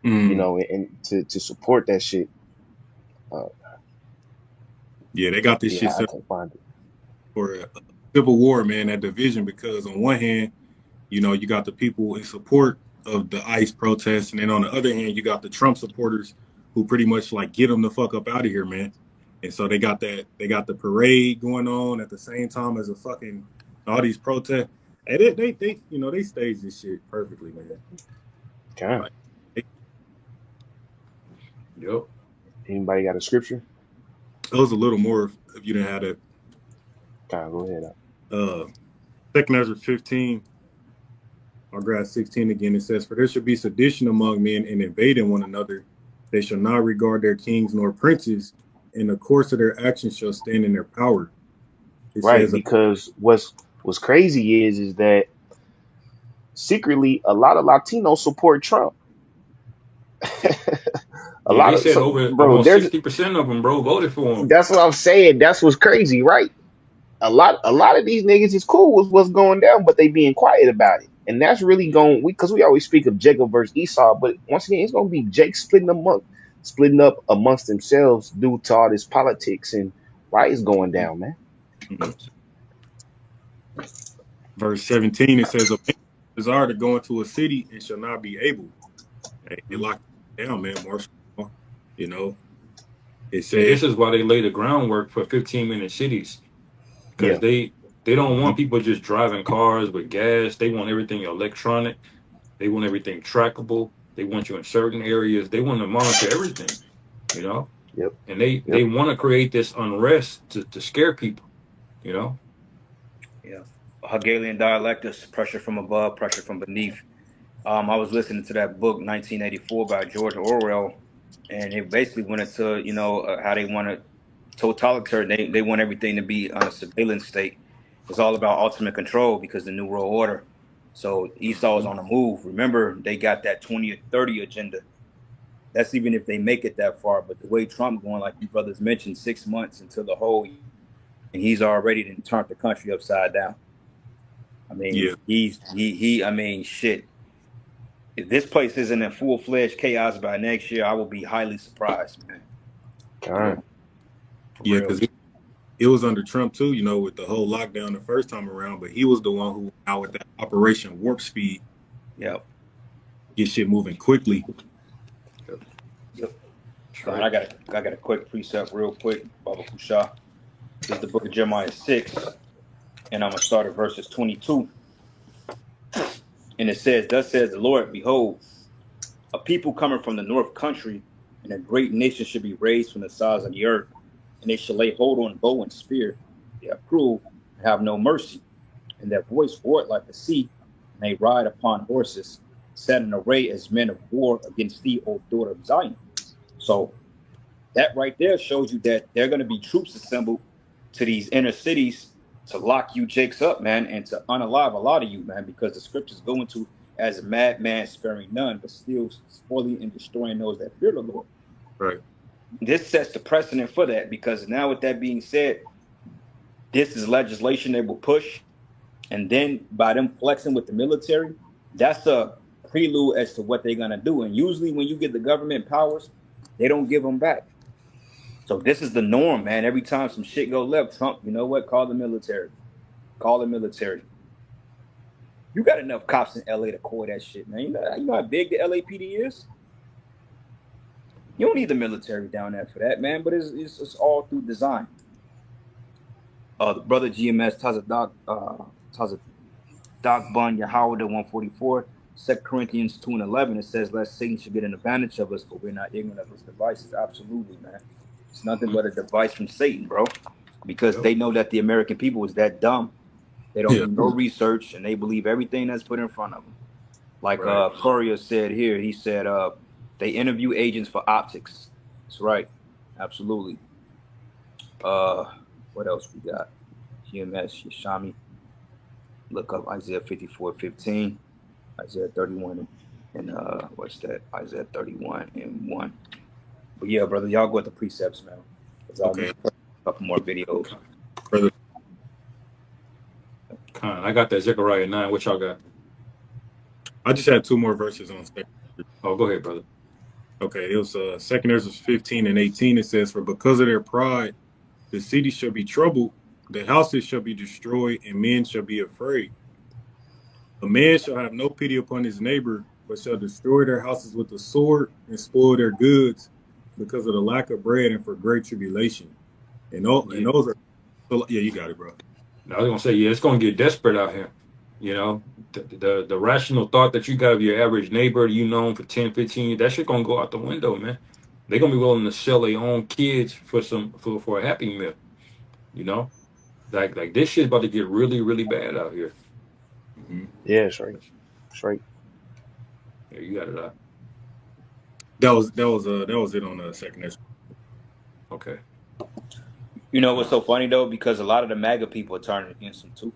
Mm. and to support that shit. Uh, Yeah, they got this shit yeah, I set can't find it. for a civil war, man, that division, because on one hand, you got the people in support of the ICE protests, and then on the other hand, you got the Trump supporters who pretty much like get them the fuck up out of here, man. And so they got the parade going on at the same time as a fucking all these protests. And they staged this shit perfectly, man. Okay. Like, Yep. Anybody got a scripture? it was a little more if you didn't have that. Okay, go ahead. Uh, Second Ezra 15, I'll grab 16 again. It says, "For there shall be sedition among men and invading one another. They shall not regard their kings nor princes. In the course of their actions shall stand in their power." It Right, says, because what's crazy is that secretly a lot of Latinos support Trump. A Yeah, lot they of said so, over bro, almost there's 60% of them, bro, voted for him. that's what I'm saying. That's what's crazy, right? A lot of these niggas is cool with what's going down, but they being quiet about it. And that's really Yeah. going because we always speak of Jacob versus Esau, but once again, it's gonna be Jake splitting up amongst themselves due to all this politics and why it's going down, man. mhm. Verse 17, it says, "A man desire to go into a city and shall not be able." Hey, they locked it down, man, Marshall. You know, it Yeah, said, this is why they lay the groundwork for 15-minute cities. Because Yeah. they don't mhm, want people just driving cars with gas. They want everything electronic. They want everything trackable. They want you in certain areas. They want to monitor everything. you know, Yep. and they Yep. want to create this unrest to scare people, you know. Yeah. Hegelian dialectics, pressure from above, pressure from beneath. I was listening to that book 1984 by George Orwell, and it basically went into how they want to totalitarian. They want everything to be on a surveillance state. It's all about ultimate control because the New World Order. So Esau is Mhm. on the move. Remember, they got that 20 or 30 agenda. That's even if they make it that far. But the way Trump going, like you brothers mentioned, 6 months until the whole, and he's already turned the country upside down. I mean, Yeah, he. I mean, shit. If this place isn't in full fledged chaos by next year, I will be highly surprised, man. All You right. know, for yeah, real. because it was under Trump too, you know, with the whole lockdown the first time around. But he was the one who, now with that Operation Warp Speed, Yep. get shit moving quickly. Yep. That's Now right. I got a quick precept, real quick, Baba Kusha. This is the book of Jeremiah 6, and I'm gonna start at verses 22. And it says, "Thus says the Lord, behold, a people coming from the north country, and a great nation should be raised from the sides of the earth, and they shall lay hold on bow and spear. They are cruel and have no mercy, and their voice roared like the sea, and they ride upon horses, set in array as men of war against thee, O daughter of Zion." So that right there shows you that there are going to be troops assembled to these inner cities to lock you jakes up, man, and to unalive a lot of you, man, because the scriptures go into as a madman sparing none, but still spoiling and destroying those that fear the Lord. Right. This sets the precedent for that because now, with that being said, this is legislation they will push, and then by them flexing with the military, that's a prelude as to what they're gonna do. And usually, when you get the government powers, they don't give them back. So this is the norm, man. Every time some shit go left, Trump, you know what? Call the military. Call the military. You got enough cops in LA to call that shit, man. You know how big the LAPD is? You don't need the military down there for that, man. But it's all through design. The brother GMS Taza Doc Bun Yahweh the 144, 2 Corinthians 2 and 11, it says, "Lest Satan should get an advantage of us, for we're not ignorant of his devices." Absolutely, man. It's nothing Mhm. but a device from Satan, bro. Because Yep. they know that the American people is that dumb. They don't Yeah. do no research and they believe everything that's put in front of them. Like Right. Courier said here, he said they interview agents for optics. That's right. Absolutely. Uh what else we got? GMS, Yashami. Look up Isaiah 54:15, Isaiah 31 and what's that? Isaiah 31 and 1. But yeah, brother, y'all go with the precepts, man. Because I'll Okay, get a couple more videos. brother. Con, I got that Zechariah 9. What y'all got? I just had two more verses on second. Oh, go ahead, brother. Okay, it was second Ezra 15 and 18. It says, "For because of their pride, the city shall be troubled, the houses shall be destroyed, and men shall be afraid. A man shall have no pity upon his neighbor, but shall destroy their houses with the sword and spoil their goods because of the lack of bread and for great tribulation." And Yeah. those are, yeah, you got it, bro. I was gonna say, yeah, it's gonna get desperate out here. You know, the rational thought that you got of your average neighbor you known for 10, 15 years, that shit gonna go out the window, man. They're gonna be willing to sell their own kids for for a happy meal. You know, like this shit about to get really, really bad out here. Mhm. Yeah, that's right. That's right. Yeah, you got it out. That was it on the second Ezra. Okay. You know what's so funny though? Because a lot of the MAGA people are turning against him too.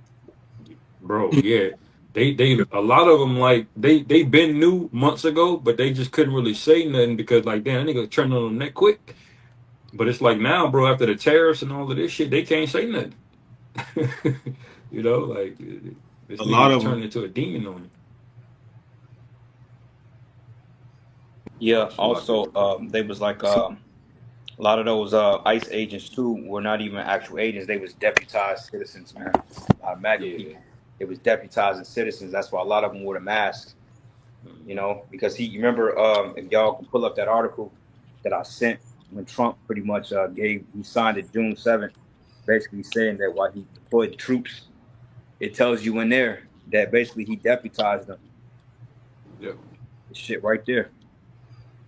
Bro, yeah. They a lot of them like they been new months ago, but they just couldn't really say nothing because like damn, that nigga turned on them that quick. But it's like now, bro, after the tariffs and all of this shit, they can't say nothing. You know, like this A lot nigga's of them. turned into a demon on him. Yeah. So like, Also, they was like a lot of those ICE agents too were not even actual agents. They was deputized citizens, man. A lot of MAGA yeah. people. It was deputizing citizens. That's why a lot of them wore the masks. You Mhm. know, because you remember if y'all can pull up that article that I sent when Trump pretty much he signed it June 7th, basically saying that while he deployed the troops, it tells you in there that basically he deputized them. Yeah. Shit right there.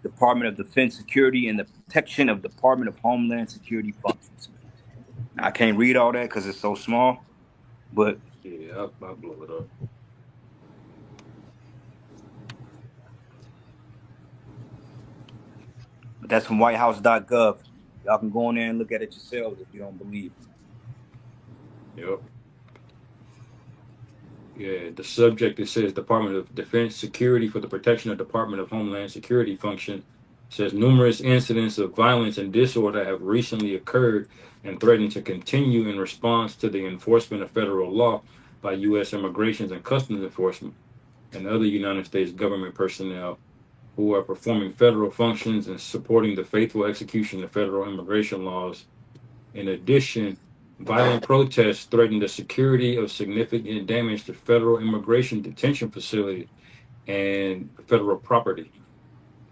Department of Defense Security, and the protection of Department of Homeland Security functions. Now, I can't read all that because it's so small, but Yeah, I'll blow it up. that's from whitehouse.gov. Y'all can go in there and look at it yourselves if you don't believe. Yep. Yeah, the subject, it says Department of Defense Security for the protection of Department of Homeland Security function. Says numerous incidents of violence and disorder have recently occurred and threaten to continue in response to the enforcement of federal law by U.S. Immigration and Customs Enforcement and other United States government personnel who are performing federal functions and supporting the faithful execution of federal immigration laws. In addition, violent protests threaten the security of significant damage to federal immigration detention facilities and federal property.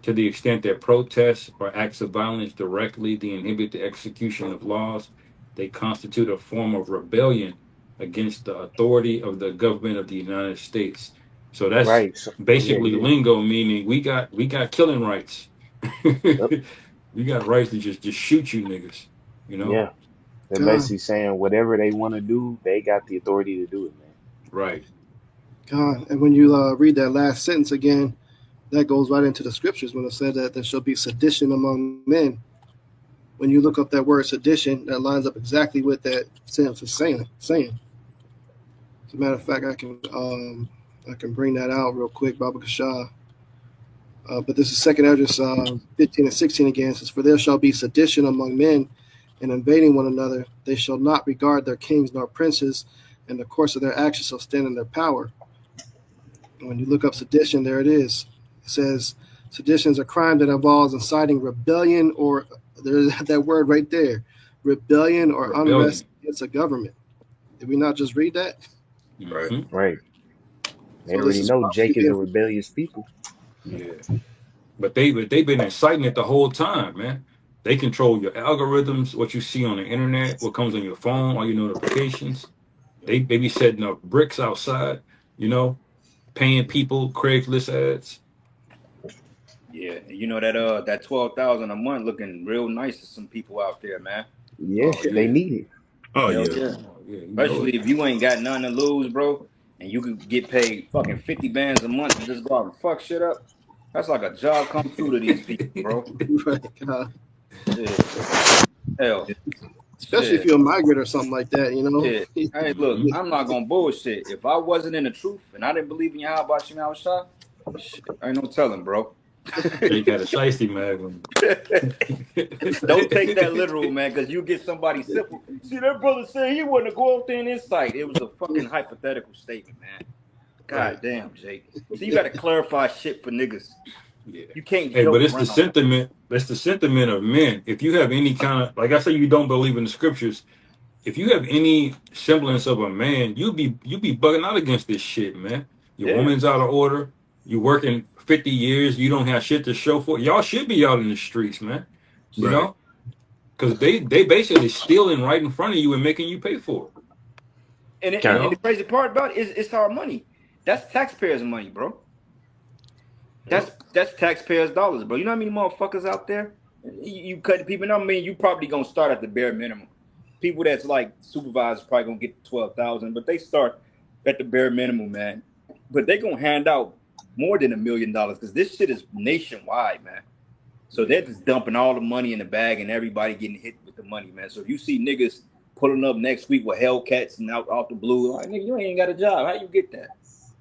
To the extent that protests or acts of violence directly inhibit the execution of laws, they constitute a form of rebellion against the authority of the government of the United States. So that's Right. So yeah, basically yeah, lingo meaning we got killing rights. yep, We got rights to just shoot you niggas, you know? yeah. They're God, basically saying whatever they want to do, they got the authority to do it, man. Right. God. And when you read that last sentence again, that goes right into the scriptures when it said that there shall be sedition among men. When you look up that word sedition, that lines up exactly with that sentence is saying. As a matter of fact, I can bring that out real quick, Baba Kashah. But this is Second Esdras 15 and 16 again. It says, "For there shall be sedition among men, and invading one another. They shall not regard their kings nor princes, and the course of their actions shall stand in their power." And when you look up sedition, there it is. It says, "Sedition is a crime that involves inciting rebellion, or there's that word right there, rebellion or unrest Rebellion. against a government." Did we not just read that? Right. Mm-hmm. Right. They So this already is know probably Jake is a rebellious people. Yeah. But they've been inciting it the whole time, man. They control your algorithms, what you see on the internet, what comes on your phone, all your notifications. They be setting up bricks outside, you know, paying people Craigslist ads. Yeah, and you know that 12,000 a month looking real nice to some people out there, man. Yeah, Oh they yeah. need it. Oh Hell yeah. yeah. Oh yeah, you know Especially it. if you ain't got nothing to lose, bro, and you could get paid fucking 50 bands a month to just go out and fuck shit up. That's like a job come true to these people, bro. right. Shit. Hell. Especially if Shit. you're a migrant or something like that, Shit. Hey, look, Mhm. I'm not gonna bullshit. If I wasn't in the truth and I didn't believe in Yahweh Shemel Shah, shit, ain't no telling, bro. Jake had a shiesty mag on Don't take that literal, man, because you get somebody simple. See, that brother said he wasn't go out there in insight. It was a fucking hypothetical statement, man. right. God damn, Jake. So you got to clarify shit for niggas. Yeah. You can't Hey, but joke it's the around. sentiment. That's the sentiment of men. If you have any kind of, like I say, you don't believe in the scriptures. If you have any semblance of a man, you be bugging out against this shit, man. Your Yeah, woman's out of order. You working 50 years. You don't have shit to show for it. Y'all should be out in the streets, man. You Right. know, because they basically stealing right in front of you and making you pay for it. You Kind and the know. crazy part about it is it's our money. That's taxpayers' money, bro. Yep. That's taxpayers' dollars, bro. You know how many motherfuckers out there? You cut people. I mean, you probably gonna start at the bare minimum. People that's like supervisors probably gonna get 12,000, but they start at the bare minimum, man. But they gonna hand out more than $1 million because this shit is nationwide, man. So they're Yeah. just dumping all the money in the bag and everybody getting hit with the money, man. So if you see niggas pulling up next week with Hellcats and out the blue, like nigga, you ain't got a job. How you get that?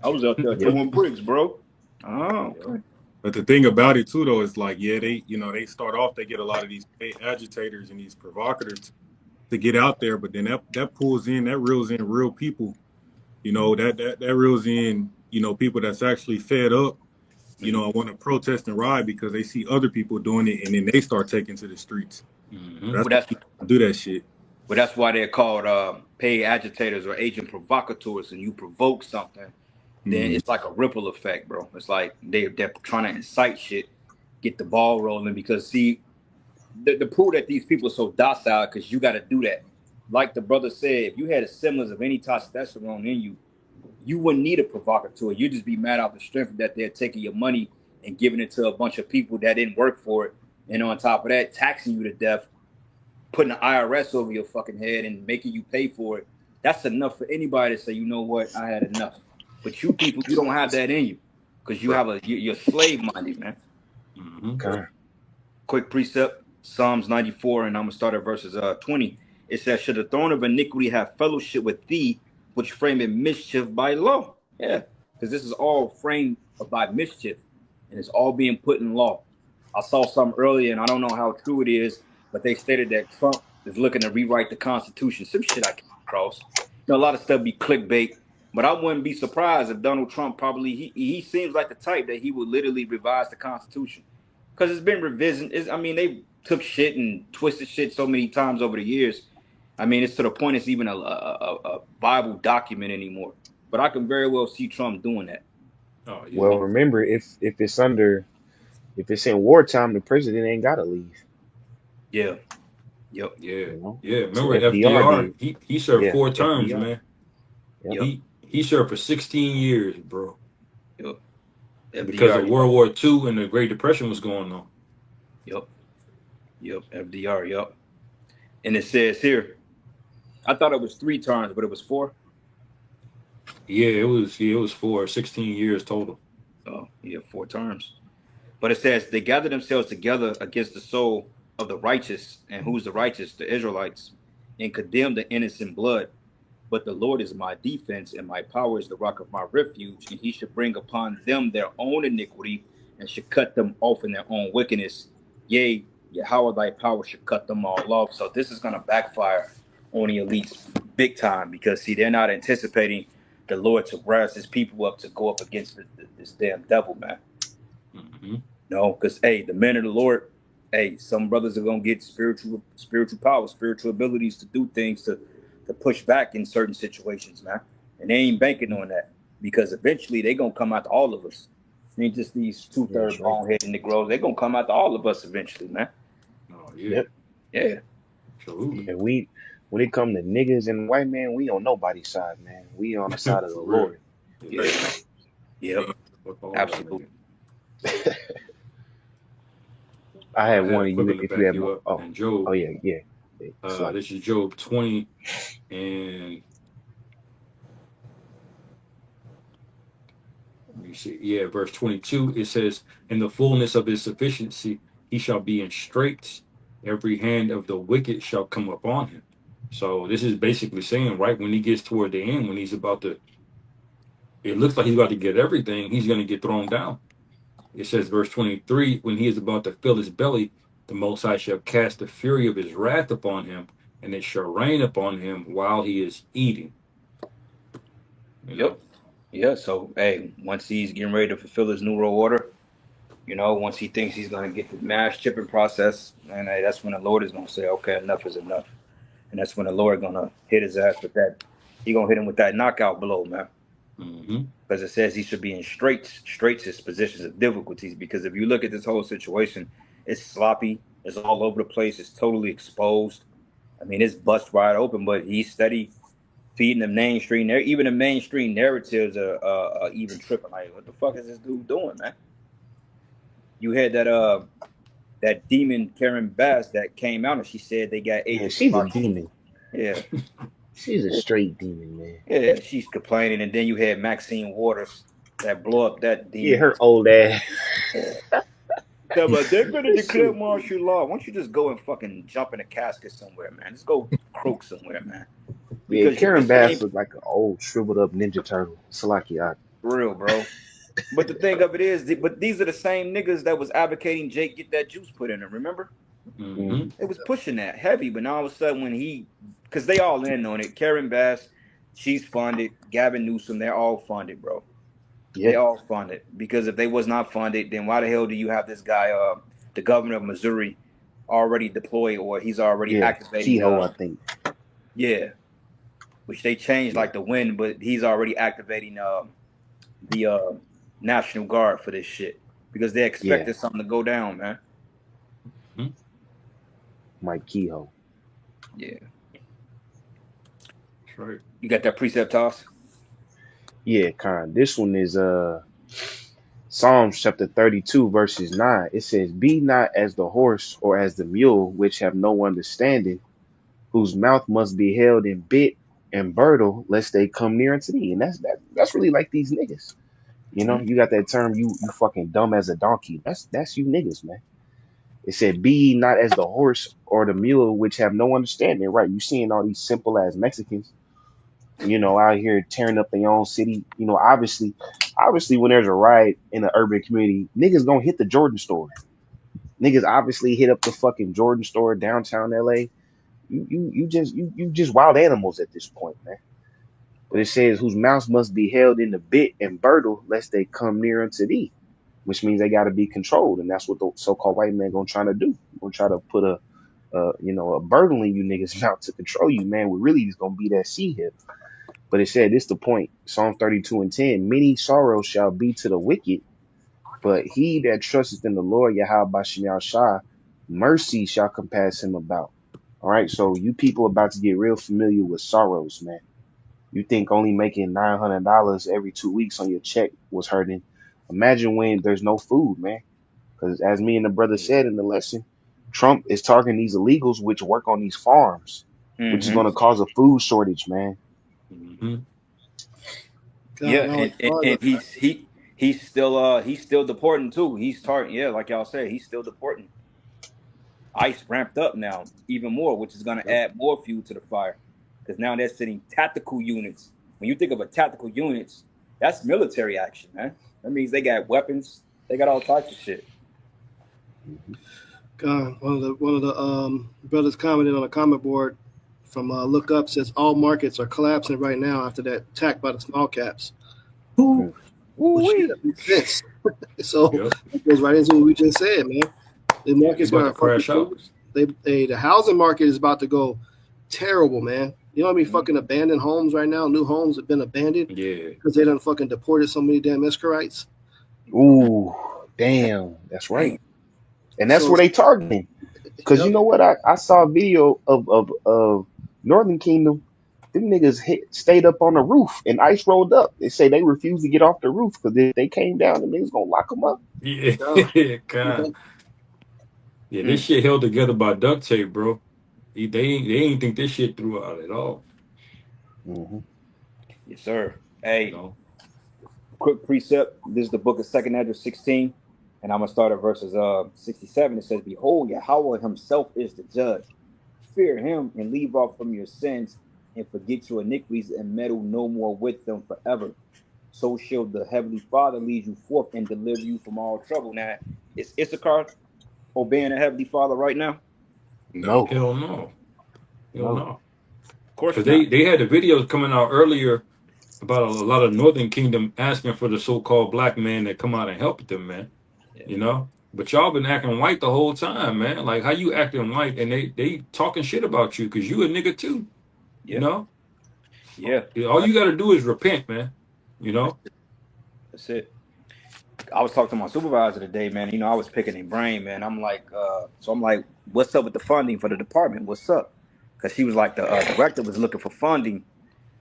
I was out there of, yep. throwing bricks, bro. Oh, Yep. okay. But the thing about it too, though, is like, yeah, they start off, they get a lot of these agitators and these provocateurs to get out there, but then that pulls in, that reels in real people. You know, that reels in, people that's actually fed up. Mm-hmm. I want to protest and riot because they see other people doing it, and then they start taking to the streets. Mm-hmm. That's Well, why that's people do that shit. well, that's why they're called paid agitators or agent provocateurs. And you provoke something, then Mm, it's like a ripple effect, bro. It's like they're trying to incite shit, get the ball rolling. Because see, the proof that these people are so docile, because you got to do that. Like the brother said, if you had a semblance of any testosterone in you, you wouldn't need a provocateur. You'd just be mad out the strength that they're taking your money and giving it to a bunch of people that didn't work for it, and on top of that, taxing you to death, putting the IRS over your fucking head and making you pay for it, that's enough for anybody to say, you know what, I had enough. But you people, you don't have that in you because you have you're slave minded, man. Kind. Quick precept, Psalms 94, and I'm gonna start at verses 20. It says, "Should the throne of iniquity have fellowship with thee, which frame in mischief by law?" Yeah, because this is all framed by mischief, and it's all being put in law. I saw something earlier, and I don't know how true it is, but they stated that Trump is looking to rewrite the Constitution. Some shit I came across. You know, a lot of stuff be clickbait, but I wouldn't be surprised if Donald Trump probably he seems like the type that he would literally revise the Constitution because it's been revision. I mean, they took shit and twisted shit so many times over the years. I mean, it's to the point it's even a Bible document anymore. But I can very well see Trump doing that. Oh Well, yeah, remember, if it's in wartime, the president ain't gotta leave. Yeah. Yep. yeah, You know, yeah. so Remember FDR FDR? did. He served Yeah, 4 terms, FDR. man. Yep. Yep. He served for 16 years, bro. Yep. Because FDR. of World War II and the Great Depression was going on. Yep. Yep. FDR. Yep. And it says here, I thought it was 3 terms, but it was 4. Yeah, it was for 16 years total. Oh, yeah, 4 terms. But it says they gather themselves together against the soul of the righteous. And who's the righteous? The Israelites. And condemn the innocent blood. But the Lord is my defense, and my power is the rock of my refuge. And he should bring upon them their own iniquity, and should cut them off in their own wickedness. Yea, Yahweh thy power should cut them all off. So this is going to backfire on the elites big time because, see, they're not anticipating the Lord to rise his people up to go up against this damn devil, man. Mm-hmm. No, because, hey, the men of the Lord, hey, some brothers are going to get spiritual power, spiritual abilities to do things to push back in certain situations, man. And they ain't banking on that because eventually they going to come out to all of us. It ain't just these 2/3 bone-headed Negroes. They're going to come out to all of us eventually, man. Oh yeah. Yep. Yeah. Absolutely. Yeah, when it come to niggas and white man, we on nobody's side, man. We on the side of the For real. Lord. Yeah. Yep. Fuck all Absolutely. that. I I had had one a of you quick to if back you have you my up. oh And Job, yeah. It's like this is Job 20 and let me see. Yeah, verse 22. It says, "In the fullness of his sufficiency, he shall be in straits. Every hand of the wicked shall come upon him." So this is basically saying, right when he gets toward the end, when he's about to, it looks like he's about to get everything. He's going to get thrown down. It says, verse 23, when he is about to fill his belly, the Most High shall cast the fury of his wrath upon him, and it shall rain upon him while he is eating. You know? Yep. Yeah. So, hey, once he's getting ready to fulfill his New World Order, you know, once he thinks he's going to get the mass chipping process, and hey, that's when the Lord is going to say, okay, enough is enough. And that's when the Lord going to hit his ass with that. He going to hit him with that knockout blow, man. Mm-hmm. Because it says he should be in straits his positions of difficulties. Because if you look at this whole situation, it's sloppy. It's all over the place. It's totally exposed. I mean, it's bust wide open, but he's steady feeding the mainstream. Even the mainstream narratives are even tripping. Like, what the fuck is this dude doing, man? You had that demon Karen Bass that came out and she said they got man, agents. she's a demon. Yeah, She's a straight demon, man. yeah. She's complaining, and then you had Maxine Waters that blow up that demon. Yeah, her old ass. Yeah, but they're gonna declare martial law. Why don't you just go and fucking jump in a casket somewhere, man? Just go croak somewhere, man. Yeah, Because you Karen just Bass ain't looked like an old shriveled up Ninja Turtle. Salaki. real, bro. But the thing of it is, but these are the same niggas that was advocating Jake get that juice put in him. Remember? Mm-hmm. It was pushing that heavy, but now all of a sudden when because they all in on it. Karen Bass, she's funded. Gavin Newsom, they're all funded, bro. They Yeah, all funded. Because if they was not funded, then why the hell do you have this guy, the governor of Missouri, already deployed or he's already yeah. activating? Kehoe, I think. Yeah, which they changed Yeah, like the wind, but he's already activating the National Guard for this shit because they yeah. expected something to go down, man. Mike Kehoe. Yeah, That's right. you got that precept toss? Yeah, Con. This one is Psalms chapter 32, verses 9. It says, Be not as the horse or as the mule, which have no understanding, whose mouth must be held in bit and bridle, lest they come near unto thee. And that's really like these niggas. You know, you got that term, you fucking dumb as a donkey. That's you niggas, man. It said, Be ye not as the horse or the mule, which have no understanding. Right. You seeing all these simple ass Mexicans, you know, out here tearing up their own city. You know, obviously when there's a riot in an urban community, niggas gonna hit the Jordan store. Niggas obviously hit up the fucking Jordan store downtown LA. You just wild animals at this point, man. But it says, whose mouths must be held in the bit and bridle, lest they come near unto thee, which means they got to be controlled, and that's what the so-called white man gonna try to do. Gonna try to put a burden in you niggas mouth to control you, man. We really just gonna be that sea hip. But it said, this the point. Psalm 32 and 10. Many sorrows shall be to the wicked, but he that trusteth in the Lord, Yahweh Bashim Shah, mercy shall compass him about. All right, so you people about to get real familiar with sorrows, man. You think only making $900 every 2 weeks on your check was hurting. Imagine when there's no food, man. Because as me and the brother said in the lesson, Trump is targeting these illegals which work on these farms, which is going to cause a food shortage, man. Mm-hmm. Yeah, and he's still deporting too. He's like y'all said, he's still deporting. ICE ramped up now even more, which is going to add more fuel to the fire, because now they're sending tactical units. When you think of a tactical units, that's military action, man. That means they got weapons, they got all types of shit. God, one of the brothers commented on a comment board from Look Up says all markets are collapsing right now after that attack by the small caps. Ooh. Which makes sense. So it goes right into what we just said, man. The market's going to crash out. The housing market is about to go terrible, man. You know what I mean? Fucking abandoned homes right now. New homes have been abandoned. Yeah. Because they done fucking deported so many damn Israelites. Ooh, damn. That's right. And that's where they targeting. Because you know what? I saw a video of Northern Kingdom. Them niggas stayed up on the roof and ICE rolled up. They say they refused to get off the roof because if they came down, the niggas gonna lock them up. Yeah. God. Yeah, this shit held together by duct tape, bro. They ain't think this shit through out at all. Mm-hmm. Yes, sir. Hey, quick precept. This is the book of 2nd Ezra 16, and I'm gonna start at verses 67. It says, "Behold, Yahweh Himself is the judge. Fear Him and leave off from your sins, and forget your iniquities, and meddle no more with them forever. So shall the Heavenly Father lead you forth and deliver you from all trouble." Now, is Issachar obeying the Heavenly Father right now? No. Hell no. Hell no. Of course not. Because they had the videos coming out earlier about a lot of Northern Kingdom asking for the so-called black man to come out and help them, man. Yeah. You know? But y'all been acting white the whole time, man. Like, how you acting white and they talking shit about you because you a nigga too. Yeah. You know? Yeah. All you got to do is repent, man. You know? That's it. I was talking to my supervisor today, man. You know, I was picking his brain, man. I'm like, what's up with the funding for the department? What's up? Because she was like, the director was looking for funding.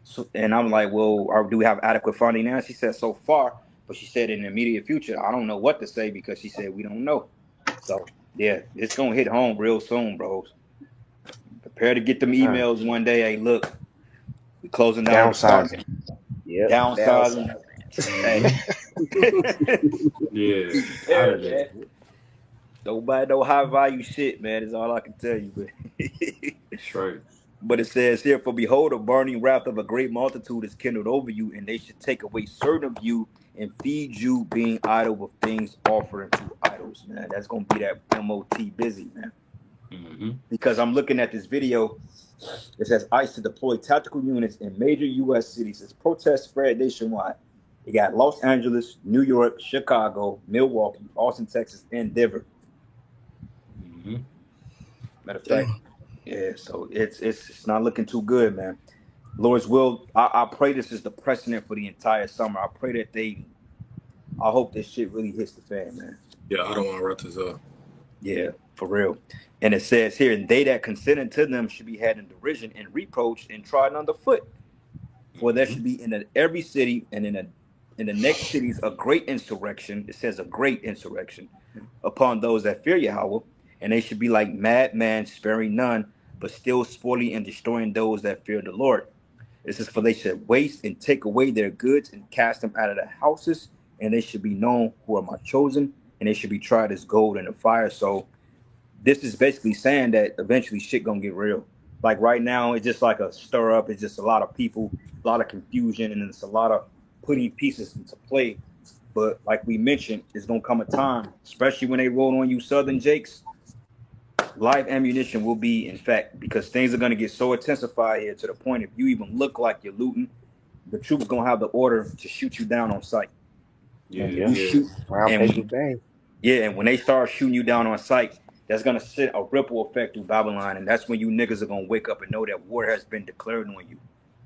So, and I'm like, well, do we have adequate funding now? She said, so far. But she said in the immediate future, I don't know what to say because she said we don't know. So, yeah, it's going to hit home real soon, bros. Prepare to get them emails one day. Hey, look, we closing down downsizing. Yeah, downsizing. Hey. Yeah. Don't buy no high value shit, man. Is all I can tell you. That's right. But it says here, for behold, a burning wrath of a great multitude is kindled over you, and they should take away certain of you and feed you, being idle with things offered to idols. Man, that's gonna be that MOT busy, man. Mm-hmm. Because I'm looking at this video. It says ICE to deploy tactical units in major U.S. cities as protests spread nationwide. You got Los Angeles, New York, Chicago, Milwaukee, Austin, Texas, and Denver. Mm-hmm. Matter of fact, yeah. So it's not looking too good, man. Lord's will. I pray this is the precedent for the entire summer. I pray that I hope this shit really hits the fan, man. Yeah, I don't want to wrap this up. Yeah, for real. And it says here, and they that consented to them should be had in derision and reproached and trodden underfoot. For there should be in every city and in in the next cities a great insurrection. It says a great insurrection upon those that fear Yahweh, and they should be like madmen, sparing none, but still spoiling and destroying those that fear the Lord. This is for they should waste and take away their goods and cast them out of the houses, and they should be known who are my chosen, and they should be tried as gold in the fire. So this is basically saying that eventually shit gonna get real. Like right now, it's just like a stir up. It's just a lot of people, a lot of confusion, and it's a lot of putting pieces into play. But like we mentioned, it's gonna come a time, especially when they roll on you Southern Jakes, live ammunition will be in fact, because things are gonna get so intensified here to the point if you even look like you're looting, the troops gonna have the order to shoot you down on sight. Yeah, And Yeah. you yeah. shoot, Round and paper bang. yeah, and when they start shooting you down on sight, that's gonna send a ripple effect through Babylon, and that's when you niggas are gonna wake up and know that war has been declared on you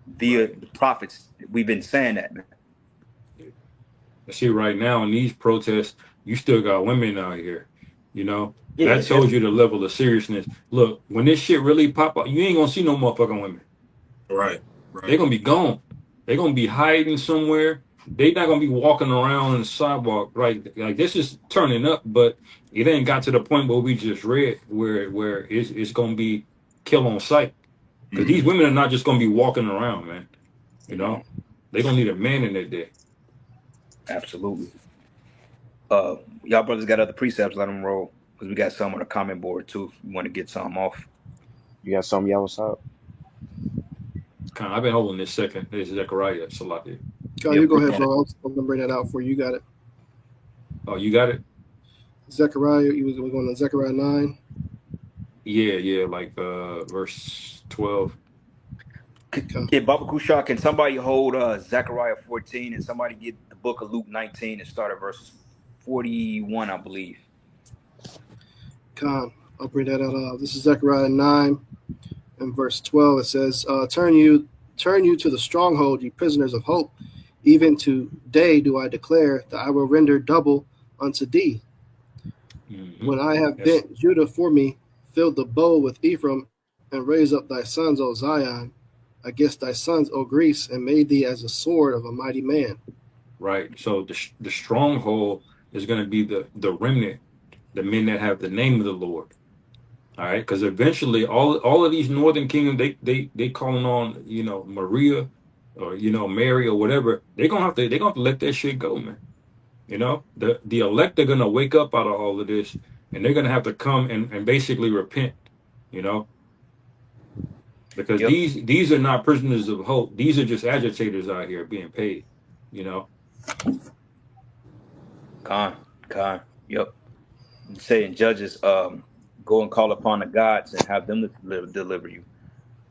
via Right. the prophets. We've been saying that, man. I see right now in these protests, you still got women out here. You know, Yeah, that tells you the level of seriousness. Look, when this shit really pop up, you ain't gonna see no motherfucking women. Right. They're gonna be gone. They're gonna be hiding somewhere. They not gonna be walking around on the sidewalk, right? Like this is turning up, but it ain't got to the point where we just read where it's gonna be kill on sight. Because these women are not just gonna be walking around, man. You know, they're gonna need a man in their day. absolutely. Y'all brothers got other precepts, let them roll, because we got some on the comment board too. If you want to get some off. You got something, y'all? What's up? Kind of, I've been holding this second. This is Zechariah Salaki. Oh, you go ahead, bro. I'm gonna bring that out for you. You got it. Oh, you got it? Zechariah. We're going to Zechariah 9. Yeah, like verse 12. Yeah, Baba Kusha, can somebody hold Zechariah 14 and somebody get the book of Luke 19 and start at verses 41, I believe. Con. I'll bring that out. This is Zechariah 9 and verse 12. It says, turn you to the stronghold, ye prisoners of hope. Even today do I declare that I will render double unto thee. Mm-hmm. When I have bent Judah for me, filled the bow with Ephraim, and raised up thy sons, O Zion, against thy sons, O Greece, and made thee as a sword of a mighty man. Right. So the stronghold is going to be the remnant, the men that have the name of the Lord. All right, because eventually all of these northern kingdoms, they calling on, you know, Maria or, you know, Mary or whatever. They're gonna have to let that shit go, man. You know, the elect are gonna wake up out of all of this, and they're gonna have to come and basically repent, you know, because Yep. these are not prisoners of hope. These are just agitators out here being paid, you know. Khan. Yep. Saying Judges, go and call upon the gods and have them deliver you.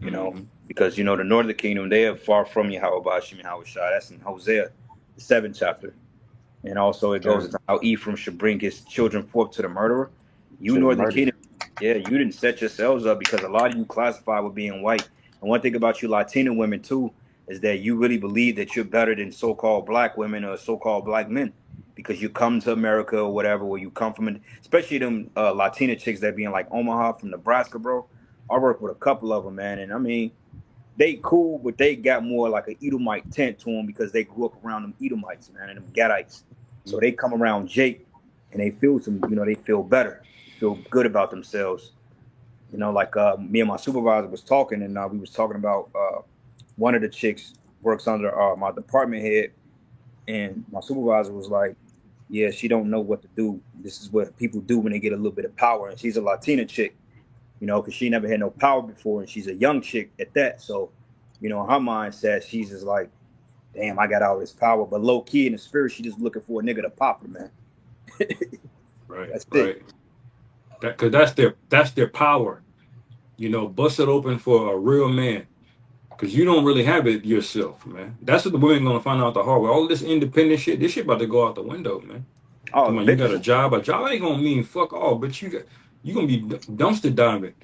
You know, because you know the northern kingdom, they are far from Yahweh Bashim Yahweh Shai. That's in Hosea, the 7th chapter. And also it goes into how Ephraim should bring his children forth to the murderer. You northern kingdom, yeah, you didn't set yourselves up because a lot of you classify with being white. And one thing about you Latino women too is that you really believe that you're better than so-called black women or so-called black men because you come to America or whatever, where you come from, especially them Latina chicks that be in like Omaha from Nebraska, bro. I work with a couple of them, man, and I mean, they cool, but they got more like an Edomite tent to them because they grew up around them Edomites, man, and them Gadites. So they come around Jake and they feel they feel better, feel good about themselves. You know, like me and my supervisor was talking, and we was talking about one of the chicks works under my department head, and my supervisor was like, yeah, she don't know what to do. This is what people do when they get a little bit of power, and she's a Latina chick, you know, because she never had no power before, and she's a young chick at that. So, you know, her mindset, she's just like, damn, I got all this power, but low key in the spirit, she just looking for a nigga to pop her, man. Right, That's right. it. Because that's their power. You know, bust it open for a real man. Because you don't really have it yourself, man. That's what the women gonna find out the hard way. All this independent shit, this shit about to go out the window, man. Oh, Come on, you got a job. A job ain't gonna mean fuck all, but you gonna be dumpster diving.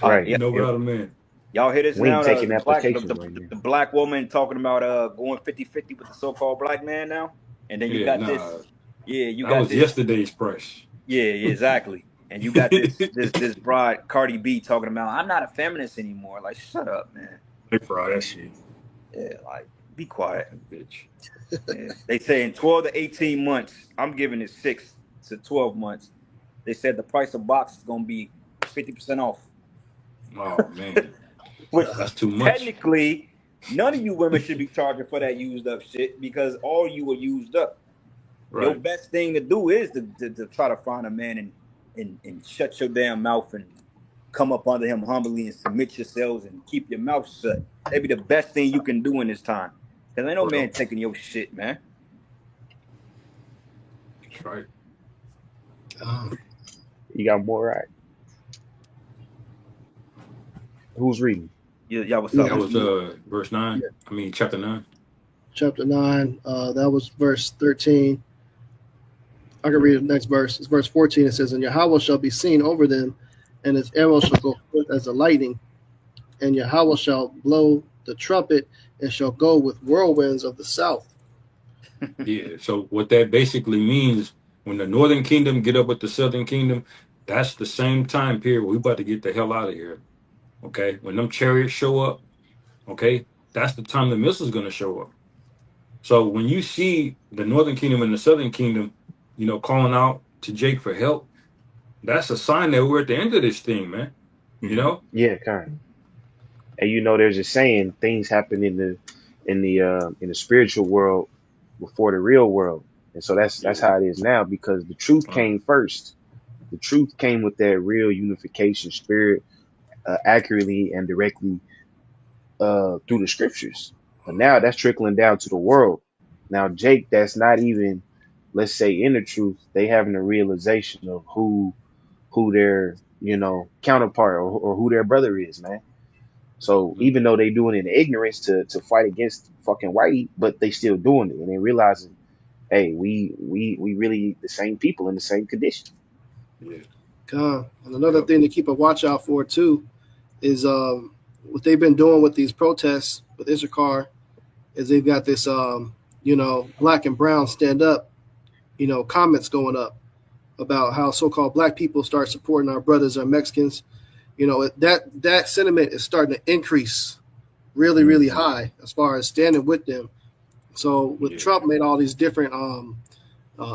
Right. You know, without a man. Y'all hear this We now? ain't taking The applications right now. the black woman talking about going 50-50 with the so-called black man now, and then you got this. Yeah, you that got was this. Yesterday's press. Yeah, exactly. And you got this broad Cardi B talking about I'm not a feminist anymore. Like, shut up, man. They fry that shit. Yeah, like Be quiet. Bitch. Yeah. They say in 12 to 18 months, I'm giving it 6 to 12 months. They said the price of box is gonna be 50% off. Oh man, Which that's too much. technically none of you women should be charging for that used up shit because all you are used up. Your Right. best thing to do is to try to find a man and shut your damn mouth and come up under him humbly and submit yourselves and keep your mouth shut. That'd be the best thing you can do in this time. Cause ain't no Well, man taking your shit, man. that's right. You got more right. Who's reading? Y'all what's Yeah. up? That was verse 9. Yeah. I mean chapter 9. Chapter 9, that was verse 13. I can read the next verse. It's verse 14. It says, And Yahweh shall be seen over them, and his arrow shall go forth as a lightning, and Yahweh shall blow the trumpet, and shall go with whirlwinds of the south. Yeah. So what that basically means, when the northern kingdom get up with the southern kingdom, that's the same time period where we about to get the hell out of here. Okay. When them chariots show up, okay, that's the time the missile's gonna show up. So when you see the northern kingdom and the southern kingdom, calling out to Jake for help, that's a sign that we're at the end of this thing, man. You know? Yeah, kind of. And there's a saying: things happen in the spiritual world before the real world, and so that's how it is now because the truth came first. The truth came with that real unification spirit, accurately and directly through the scriptures. But now that's trickling down to the world. Now, Jake, that's not even, let's say, in the truth. They having a realization of who their counterpart or who their brother is, man. So even though they doing it in ignorance to fight against fucking whitey, but they still doing it and they realizing, hey, we really the same people in the same condition. Yeah. And another thing to keep a watch out for too is what they've been doing with these protests with Issachar is they've got this black and brown stand up, comments going up about how so-called black people start supporting our brothers, our Mexicans. That sentiment is starting to increase really, really high as far as standing with them. So with Trump made all these different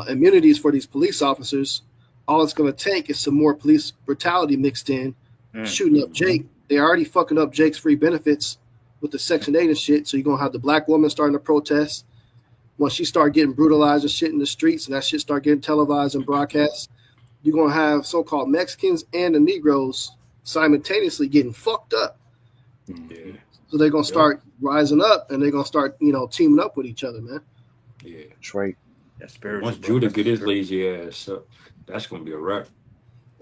immunities for these police officers, all it's going to take is some more police brutality mixed in, shooting up Jake. They're already fucking up Jake's free benefits with the Section 8 and shit. So you're going to have the black woman starting to protest. Once she start getting brutalized and shit in the streets and that shit start getting televised and broadcast, you're going to have so-called Mexicans and the Negroes simultaneously getting fucked up. Yeah. So they're going to start rising up and they're going to start, teaming up with each other, man. Yeah. That's right. That's spiritual. Once Judah get his lazy ass up, that's going to be a wrap.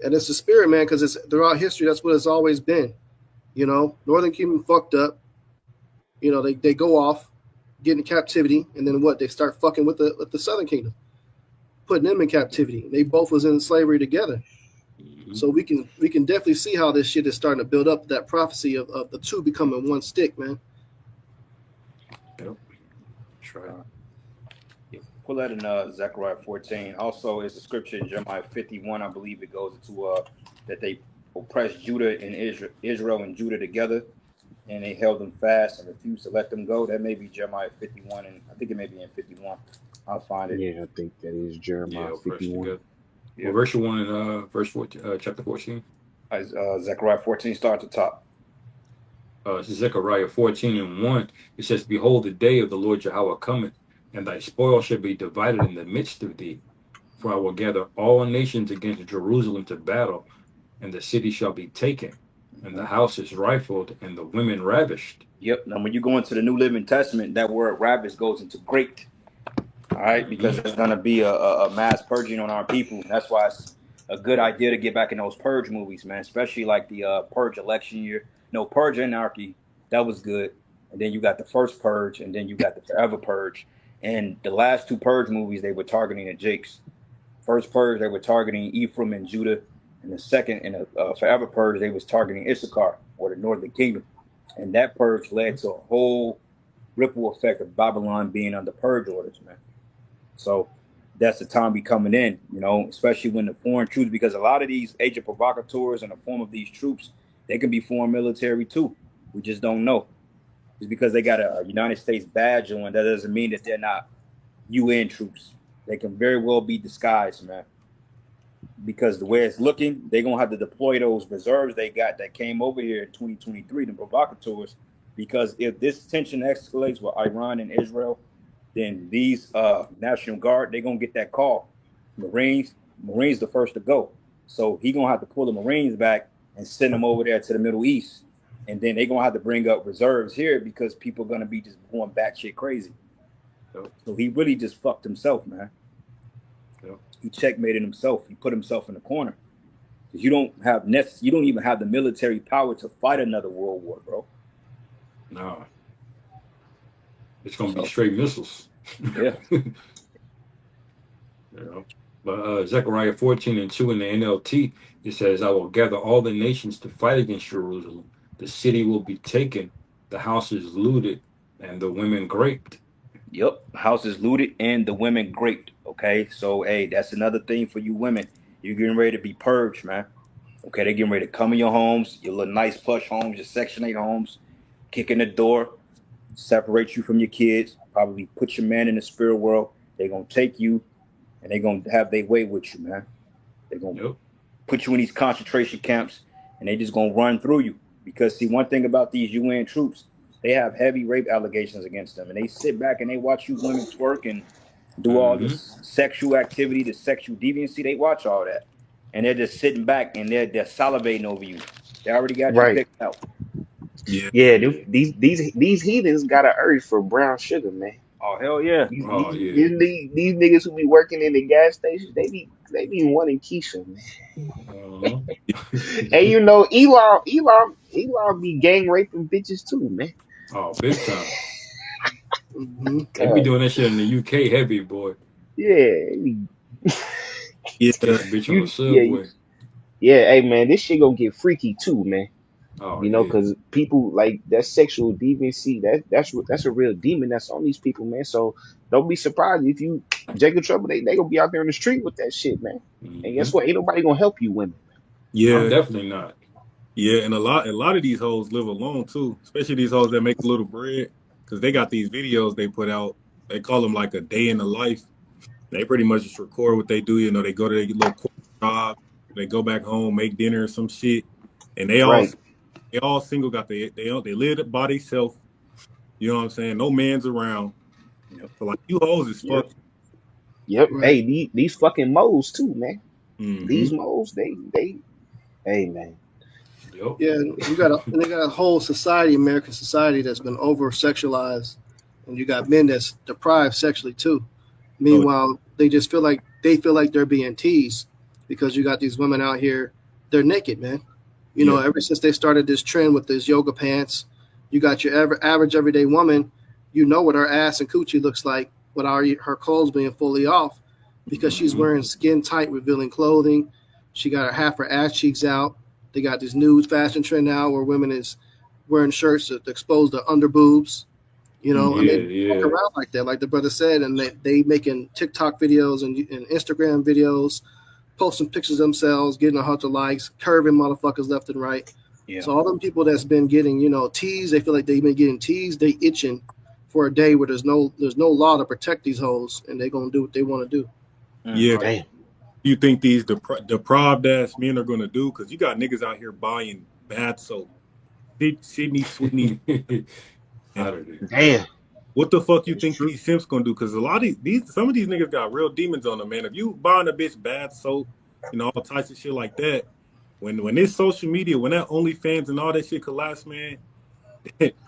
And it's the spirit, man, because it's throughout history, that's what it's always been. Northern Kingdom fucked up. They go off, get in captivity, and then what? They start fucking with the Southern Kingdom, putting them in captivity. They both was in slavery together. Mm-hmm. So we can definitely see how this shit is starting to build up that prophecy of the two becoming one stick, man. Yep. That's right. Pull that in Zechariah 14. Also, is the scripture in Jeremiah 51. I believe it goes into that they oppressed Judah and Israel and Judah together, and they held them fast and refused to let them go. That may be Jeremiah 51, and I think it may be in 51. I'll find it. Yeah, I think that is Jeremiah 51. Yeah. Well, verse 1 and verse 14, chapter 14. Zechariah 14, start at the top. Zechariah 14 and 1. It says, Behold, the day of the Lord Yahweh cometh, and thy spoil shall be divided in the midst of thee. For I will gather all nations against Jerusalem to battle, and the city shall be taken, and the houses rifled, and the women ravished. Yep. Now, when you go into the New Living Testament, that word ravished goes into great. All right, because there's going to be a mass purging on our people. That's why it's a good idea to get back in those purge movies, man, especially like the purge election year. No, Purge Anarchy, that was good. And then you got the first purge, and then you got the Forever Purge. And the last two purge movies, they were targeting the Jakes. First purge, they were targeting Ephraim and Judah. And the second, in the Forever Purge, they was targeting Issachar, or the Northern Kingdom. And that purge led to a whole ripple effect of Babylon being under purge orders, man. So that's the time we coming in, especially when the foreign troops, because a lot of these agent provocateurs in the form of these troops, they can be foreign military too. We just don't know. Just because they got a United States badge on, that doesn't mean that they're not UN troops. They can very well be disguised, man. Because the way it's looking, they're gonna have to deploy those reserves they got that came over here in 2023, the provocateurs. Because if this tension escalates with Iran and Israel, then these National Guard, they're gonna get that call. Marines the first to go. So he gonna have to pull the Marines back and send them over there to the Middle East. And then they're gonna have to bring up reserves here because people are gonna be just going batshit crazy. So he really just fucked himself, man. He checkmated himself. He put himself in the corner. You don't even have the military power to fight another world war, bro. No. It's gonna be straight missiles. Yeah. You know. But Zechariah 14:2 in the NLT, it says, I will gather all the nations to fight against Jerusalem. The city will be taken, the houses looted, and the women raped. Yep. Houses looted and the women raped. Okay. So hey, that's another thing for you women. You're getting ready to be purged, man. Okay, they're getting ready to come in your homes, your little nice plush homes, your Section 8 homes, kick in the door, separate you from your kids, probably put your man in the spirit world. They're gonna take you and they're gonna have their way with you, man. They're gonna put you in these concentration camps and they just gonna run through you. Because see, one thing about these UN troops, they have heavy rape allegations against them, and they sit back and they watch you women twerk and do all this sexual activity, the sexual deviancy. They watch all that, and they're just sitting back and they're salivating over you. They already got you Right. picked out. Yeah. These heathens got an urge for brown sugar, man. Oh hell yeah. These niggas who be working in the gas stations, they be wanting Keisha, man. And you know, Elon be gang raping bitches too, man. Oh, big time. Mm-hmm. They be doing that shit in the UK heavy, boy. Yeah. Bitch on the subway. Yeah, hey man, this shit gonna get freaky too, man. Oh, You know, because people like that sexual deviancy, that's a real demon that's on these people, man. So don't be surprised if you Jacob Trouble, they gonna be out there in the street with that shit, man. And guess what? Ain't nobody gonna help you, women. Yeah, I'm definitely not. Yeah, and a lot of these hoes live alone too, especially these hoes that make a little bread, because they got these videos they put out. They call them like a day in the life. They pretty much just record what they do. You know, they go to their little job, they go back home, make dinner or some shit, and they all single, got they live by themselves. You know what I'm saying? No man's around. So like you hoes is fuck. Yep. Right. Hey, these fucking moles too, man. Mm-hmm. These moles, they hey man. Yep. Yeah, they got a whole society, American society, that's been over sexualized, and you got men that's deprived sexually too. Meanwhile, they feel like they're being teased because you got these women out here, they're naked, man. You know, ever since they started this trend with these yoga pants, you got your average everyday woman, you know what her ass and coochie looks like without her clothes being fully off, because she's wearing skin tight, revealing clothing. She got half her ass cheeks out. They got this new fashion trend now where women is wearing shirts that expose their under boobs, you know, and they walk around like that, like the brother said, and they making TikTok videos and Instagram videos, posting pictures of themselves, getting 100 likes, curving motherfuckers left and right. Yeah. So all them people that's been getting, you know, teased, they feel like they've been getting teased, they itching for a day where there's no law to protect these hoes, and they're gonna do what they want to do. Yeah. Damn. You think these deprived ass men are gonna do? Because you got niggas out here buying bath soap, Sydney Sweeney. Damn. What the fuck you think these simps gonna do? Because a lot of some of these niggas got real demons on them, man. If you buying a bitch bath soap, you know, all types of shit like that, when this social media, when that OnlyFans and all that shit collapse, man,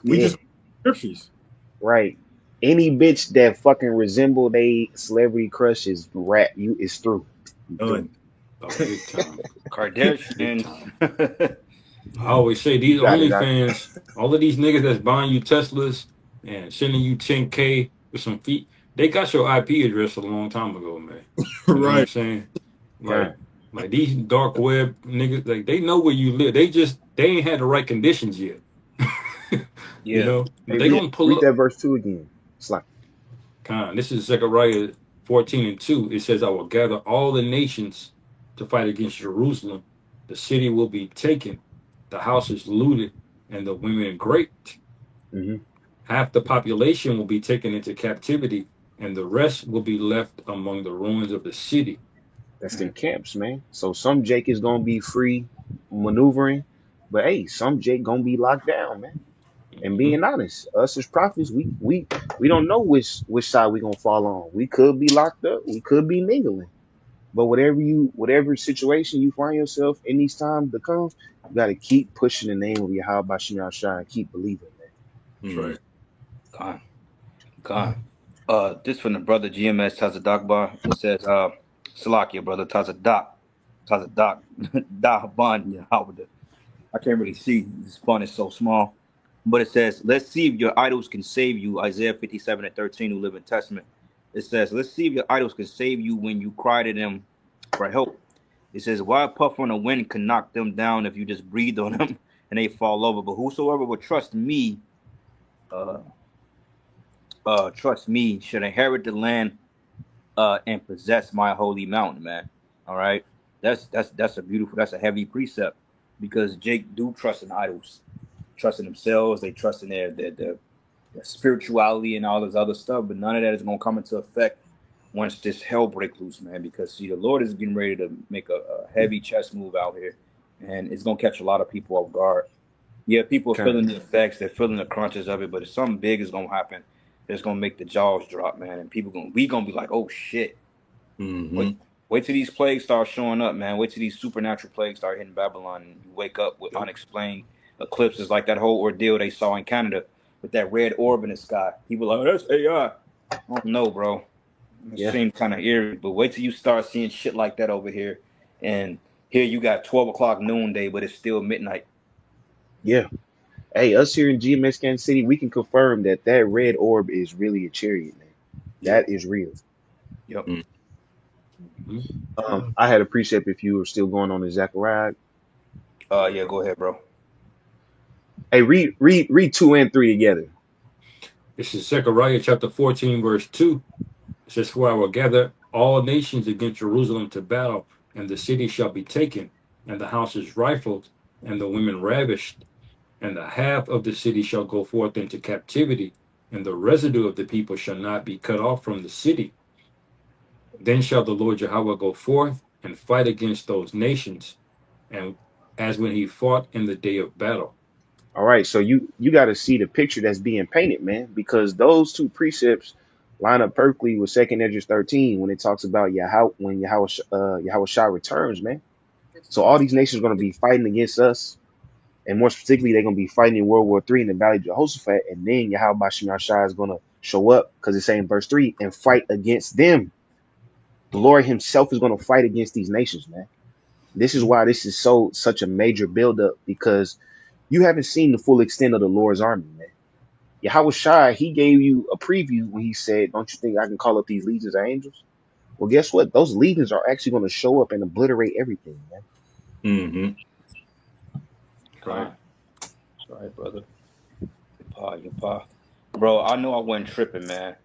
we just scriptures. Right. Any bitch that fucking resemble a celebrity crush is is through. Done. Oh, big time. Kardashian. I always say these OnlyFans, all of these niggas that's buying you Teslas and sending you 10K with some feet, they got your IP address a long time ago, man. You know what I'm saying? Like these dark web niggas, like they know where you live. They ain't had the right conditions yet. You know, they gonna pull read up. that verse 2 again. It's like, This is Zechariah 14:2. It says, I will gather all the nations to fight against Jerusalem. The city will be taken, the houses looted, and the women raped. Half the population will be taken into captivity, and the rest will be left among the ruins of the city. That's them camps, man. So some Jake is gonna be free maneuvering, but hey, some Jake gonna be locked down, man. And Mhm. being honest, us as prophets, we don't know which side we gonna fall on. We could be locked up, we could be mingling. But whatever situation you find yourself in these times to come, you gotta keep pushing the name of Yahweh Bashim Yahshua and keep believing, man. That's Mhm. right. Con. This from the brother GMS Tazadakbar. It says, Salakia, brother Tazadak, Dahaban Yahweh. I can't really see. This font is so small. But it says, let's see if your idols can save you. Isaiah 57:13, New Living Testament. It says, let's see if your idols can save you when you cry to them for help. It says, why a puff on the wind can knock them down if you just breathe on them and they fall over. But whosoever will uh, trust me, should inherit the land and possess my holy mountain, man. All right. That's a heavy precept because Jake do trust in idols, trust in themselves, they trust in their spirituality and all this other stuff, but none of that is gonna come into effect once this hell break loose, man. Because see, the Lord is getting ready to make a heavy chess move out here, and it's gonna catch a lot of people off guard. Yeah, people are Kind feeling the effects, they're feeling the crunches of it, but if something big is gonna happen, it's gonna make the jaws drop, man, and we gonna be like, oh shit. Wait, Mm-hmm. wait till these plagues start showing up, man. Wait till these supernatural plagues start hitting Babylon, and you wake up with Yep. unexplained eclipses, like that whole ordeal they saw in Canada with that red orb in the sky. People are like, oh, that's AI. I don't know, bro. It yeah, seems kind of eerie, but wait till you start seeing shit like that over here, and here you got 12 o'clock noonday, but it's still midnight. yeah. Hey, us here in GMS Kansas City, we can confirm that that red orb is really a chariot, man. Yep, That is real. yep. Mhm. I had a precept if you were still going on the Zechariah. Yeah, go ahead, bro. Hey, read 2 and 3 together. This is Zechariah chapter 14, verse 2. It says, for I will gather all nations against Jerusalem to battle, and the city shall be taken, and the houses rifled, and the women ravished, and the half of the city shall go forth into captivity, and the residue of the people shall not be cut off from the city. Then shall the Lord Jehovah go forth and fight against those nations, and as when he fought in the day of battle. All right, so you got to see the picture that's being painted, man, because those two precepts line up perfectly with Second Ezra 13 when it talks about Yahweh Shah returns, man. So all these nations are going to be fighting against us, and more specifically, they're going to be fighting in World War III in the Valley of Jehoshaphat, and then Yahweh Shah is going to show up because it's saying verse 3 and fight against them. The Lord Himself is going to fight against these nations, man. This is why this is such a major buildup because you haven't seen the full extent of the Lord's army, man. Yahweh Shai, he gave you a preview when he said, don't you think I can call up these legions of angels? Well, guess what? Those legions are actually going to show up and obliterate everything, man. Mm-hmm. Right. Con. That's right, brother. Your pa. Bro, I know I wasn't tripping, man.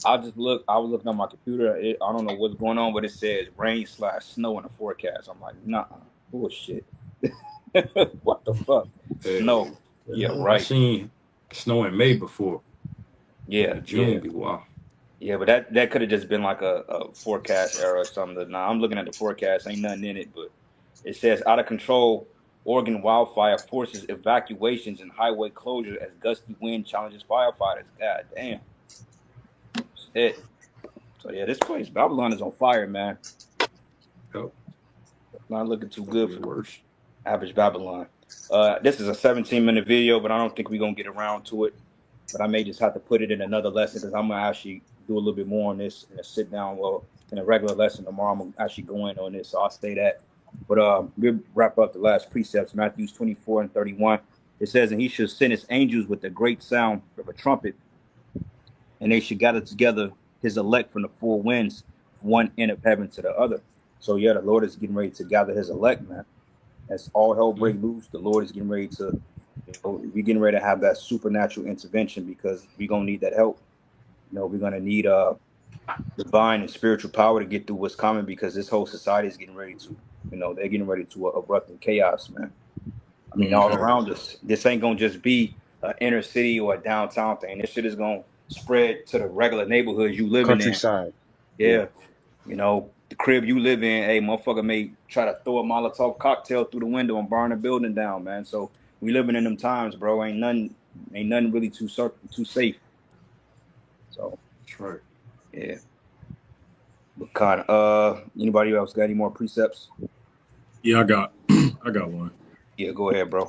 I was looking on my computer. I don't know what's going on, but it says rain/snow in the forecast. I'm like, nah, bullshit. What the fuck? Hey, Snow. Yeah, I right. seen snow in May before, Yeah, but June yeah, be wild. yeah. But that could have just been like a forecast error or something. Nah, I'm looking at the forecast. Ain't nothing in it, but it says out of control. Oregon wildfire forces evacuations and highway closures as gusty wind challenges firefighters. God damn. Shit. So yeah, this place, Babylon, is on fire, man. Yep, Not looking too gonna good get for worse. Average Babylon. This is a 17-minute video, but I don't think we're gonna get around to it. But I may just have to put it in another lesson because I'm gonna actually do a little bit more on this in a sit down. Well, in a regular lesson tomorrow, I'm gonna actually go in on this, so I'll stay that. But we'll wrap up the last precepts. Matthew 24 and 31. It says, "And he shall send his angels with a great sound of a trumpet, and they should gather together his elect from the four winds, from one end of heaven to the other." So yeah, the Lord is getting ready to gather his elect, man. As all hell Mhm. break loose, the Lord is getting ready to, we're getting ready to have that supernatural intervention because we're gonna need that help. We're gonna need divine and spiritual power to get through what's coming because this whole society is getting ready to, they're getting ready to erupt in chaos, man. I mean, all Mm-hmm. Right. around us. This ain't gonna just be. inner city or a downtown thing. This shit is gonna spread to the regular neighborhoods you living in. Countryside. Yeah. Yeah, you know, the crib you live in, hey, motherfucker may try to throw a Molotov cocktail through the window and burn a building down, man. So we living in them times, bro. Ain't nothing really too safe. So That's right. yeah. But kind anybody else got any more precepts? Yeah, I got one. Yeah, go ahead, bro.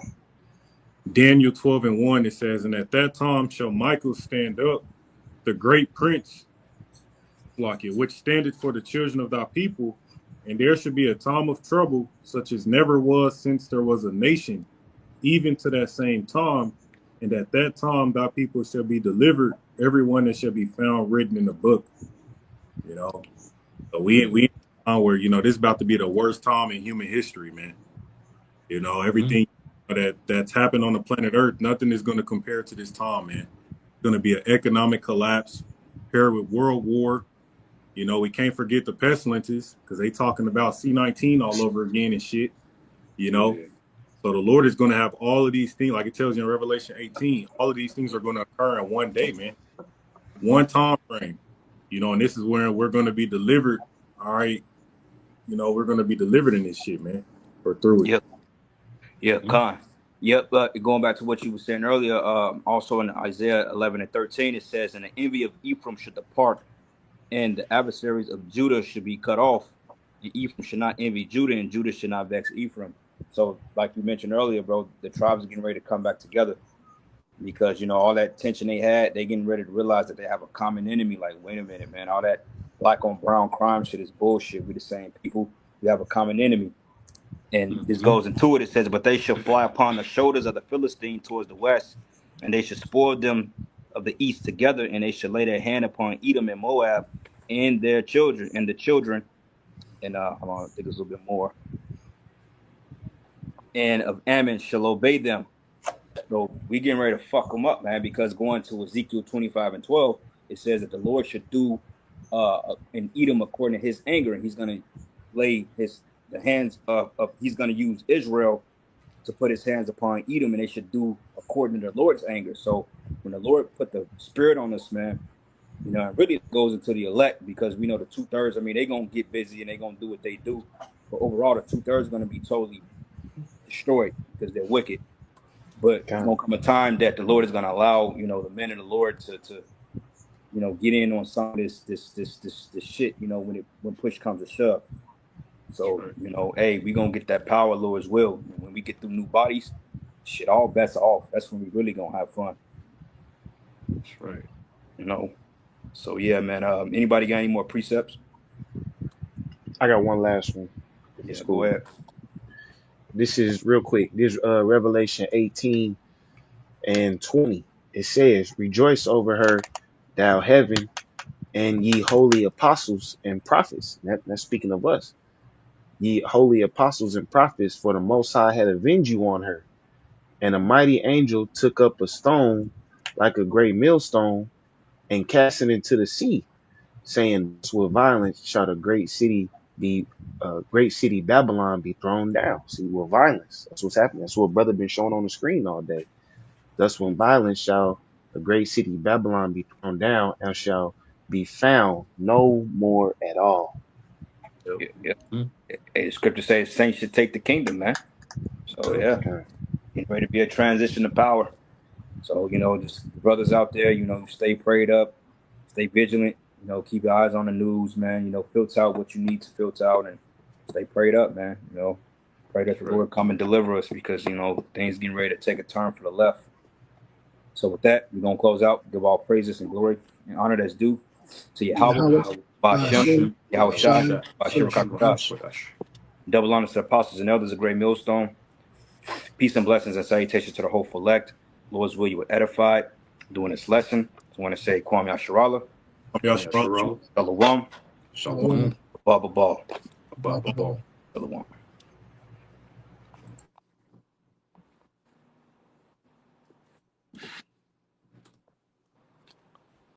Daniel 12:1, it says, and at that time shall Michael stand up, the great prince, which standeth for the children of thy people, and there should be a time of trouble, such as never was since there was a nation, even to that same time. And at that time thy people shall be delivered, everyone that shall be found written in the book. You know, so we in a time where, you know, this is about to be the worst time in human history, man. You know, everything that's happened on the planet Earth, nothing is going to compare to this time, man. It's going to be an economic collapse paired with world war. You know, we can't forget the pestilences because they talking about C-19 all over again and shit. You know, so the Lord is going to have all of these things, like it tells you in Revelation 18. All of these things are going to occur in one day, man. One time frame. You know, and this is where we're going to be delivered. All right, you know, we're going to be delivered in this shit, man, or through it. Yep. Yeah, Khan. Yep. Going back to what you were saying earlier, also in Isaiah 11:13, it says, "And the envy of Ephraim should depart, and the adversaries of Judah should be cut off. And Ephraim should not envy Judah, and Judah should not vex Ephraim." So, like you mentioned earlier, bro, the tribes are getting ready to come back together because, you know, all that tension they had, they getting ready to realize that they have a common enemy. Like, wait a minute, man, all that black on brown crime shit is bullshit. We the same people. We have a common enemy. And this goes into it. It says, "But they shall fly upon the shoulders of the Philistine towards the west, and they shall spoil them of the east together, and they shall lay their hand upon Edom and Moab and their children, and the children." And hold on, I think it's a little bit more. "And of Ammon shall obey them." So we getting ready to fuck them up, man, because going to Ezekiel 25:12, it says that the Lord should do in Edom according to his anger, and he's gonna lay the hands of he's gonna use Israel to put his hands upon Edom, and they should do according to the Lord's anger. So when the Lord put the spirit on us, man, you know, it really goes into the elect, because we know the 2/3, I mean, they're gonna get busy and they're gonna do what they do. But overall, the 2/3 are gonna be totally destroyed because they're wicked. But it's gonna come a time that the Lord is gonna allow, you know, the men of the Lord to you know, get in on some of this shit, you know, when push comes to shove. So, you know, hey, we gonna get that power, Lord's will. And when we get through new bodies, shit, all bets are off. That's when we really gonna have fun. That's right. You know. So yeah, man. Anybody got any more precepts? I got one last one. Yeah, go ahead. This is real quick. This Revelation 18:20. It says, "Rejoice over her, thou heaven, and ye holy apostles and prophets." That's speaking of us. "Ye holy apostles and prophets, for the Most High had avenged you on her. And a mighty angel took up a stone like a great millstone and cast it into the sea, saying, with violence shall the great city Babylon be thrown down." See, with violence. That's what's happening. That's what brother been showing on the screen all day. "Thus with violence shall the great city Babylon be thrown down, and shall be found no more at all." Yeah. Hey, the scripture says saints should take the kingdom, man. So yeah, Okay. getting ready to be a transition of power. So, you know, just the brothers out there, you know, stay prayed up, stay vigilant, you know, keep your eyes on the news, man, you know, filter out what you need to filter out, and stay prayed up, man. You know, pray that the Lord come and deliver us, because, you know, things getting ready to take a turn for the left. So with that, we're gonna close out, give all praises and glory and honor that's due to Yahweh, Bashem, Yahweh Shai, Bashir Kakadash. Double honor to the apostles and elders of Great Millstone. Peace and blessings and salutations to the hopeful elect. Lord's will, you were edified doing this lesson. I want to say Kwame Asharala, Yashara. Shalom, Shalom. Baba Ball. Baba. Shalom.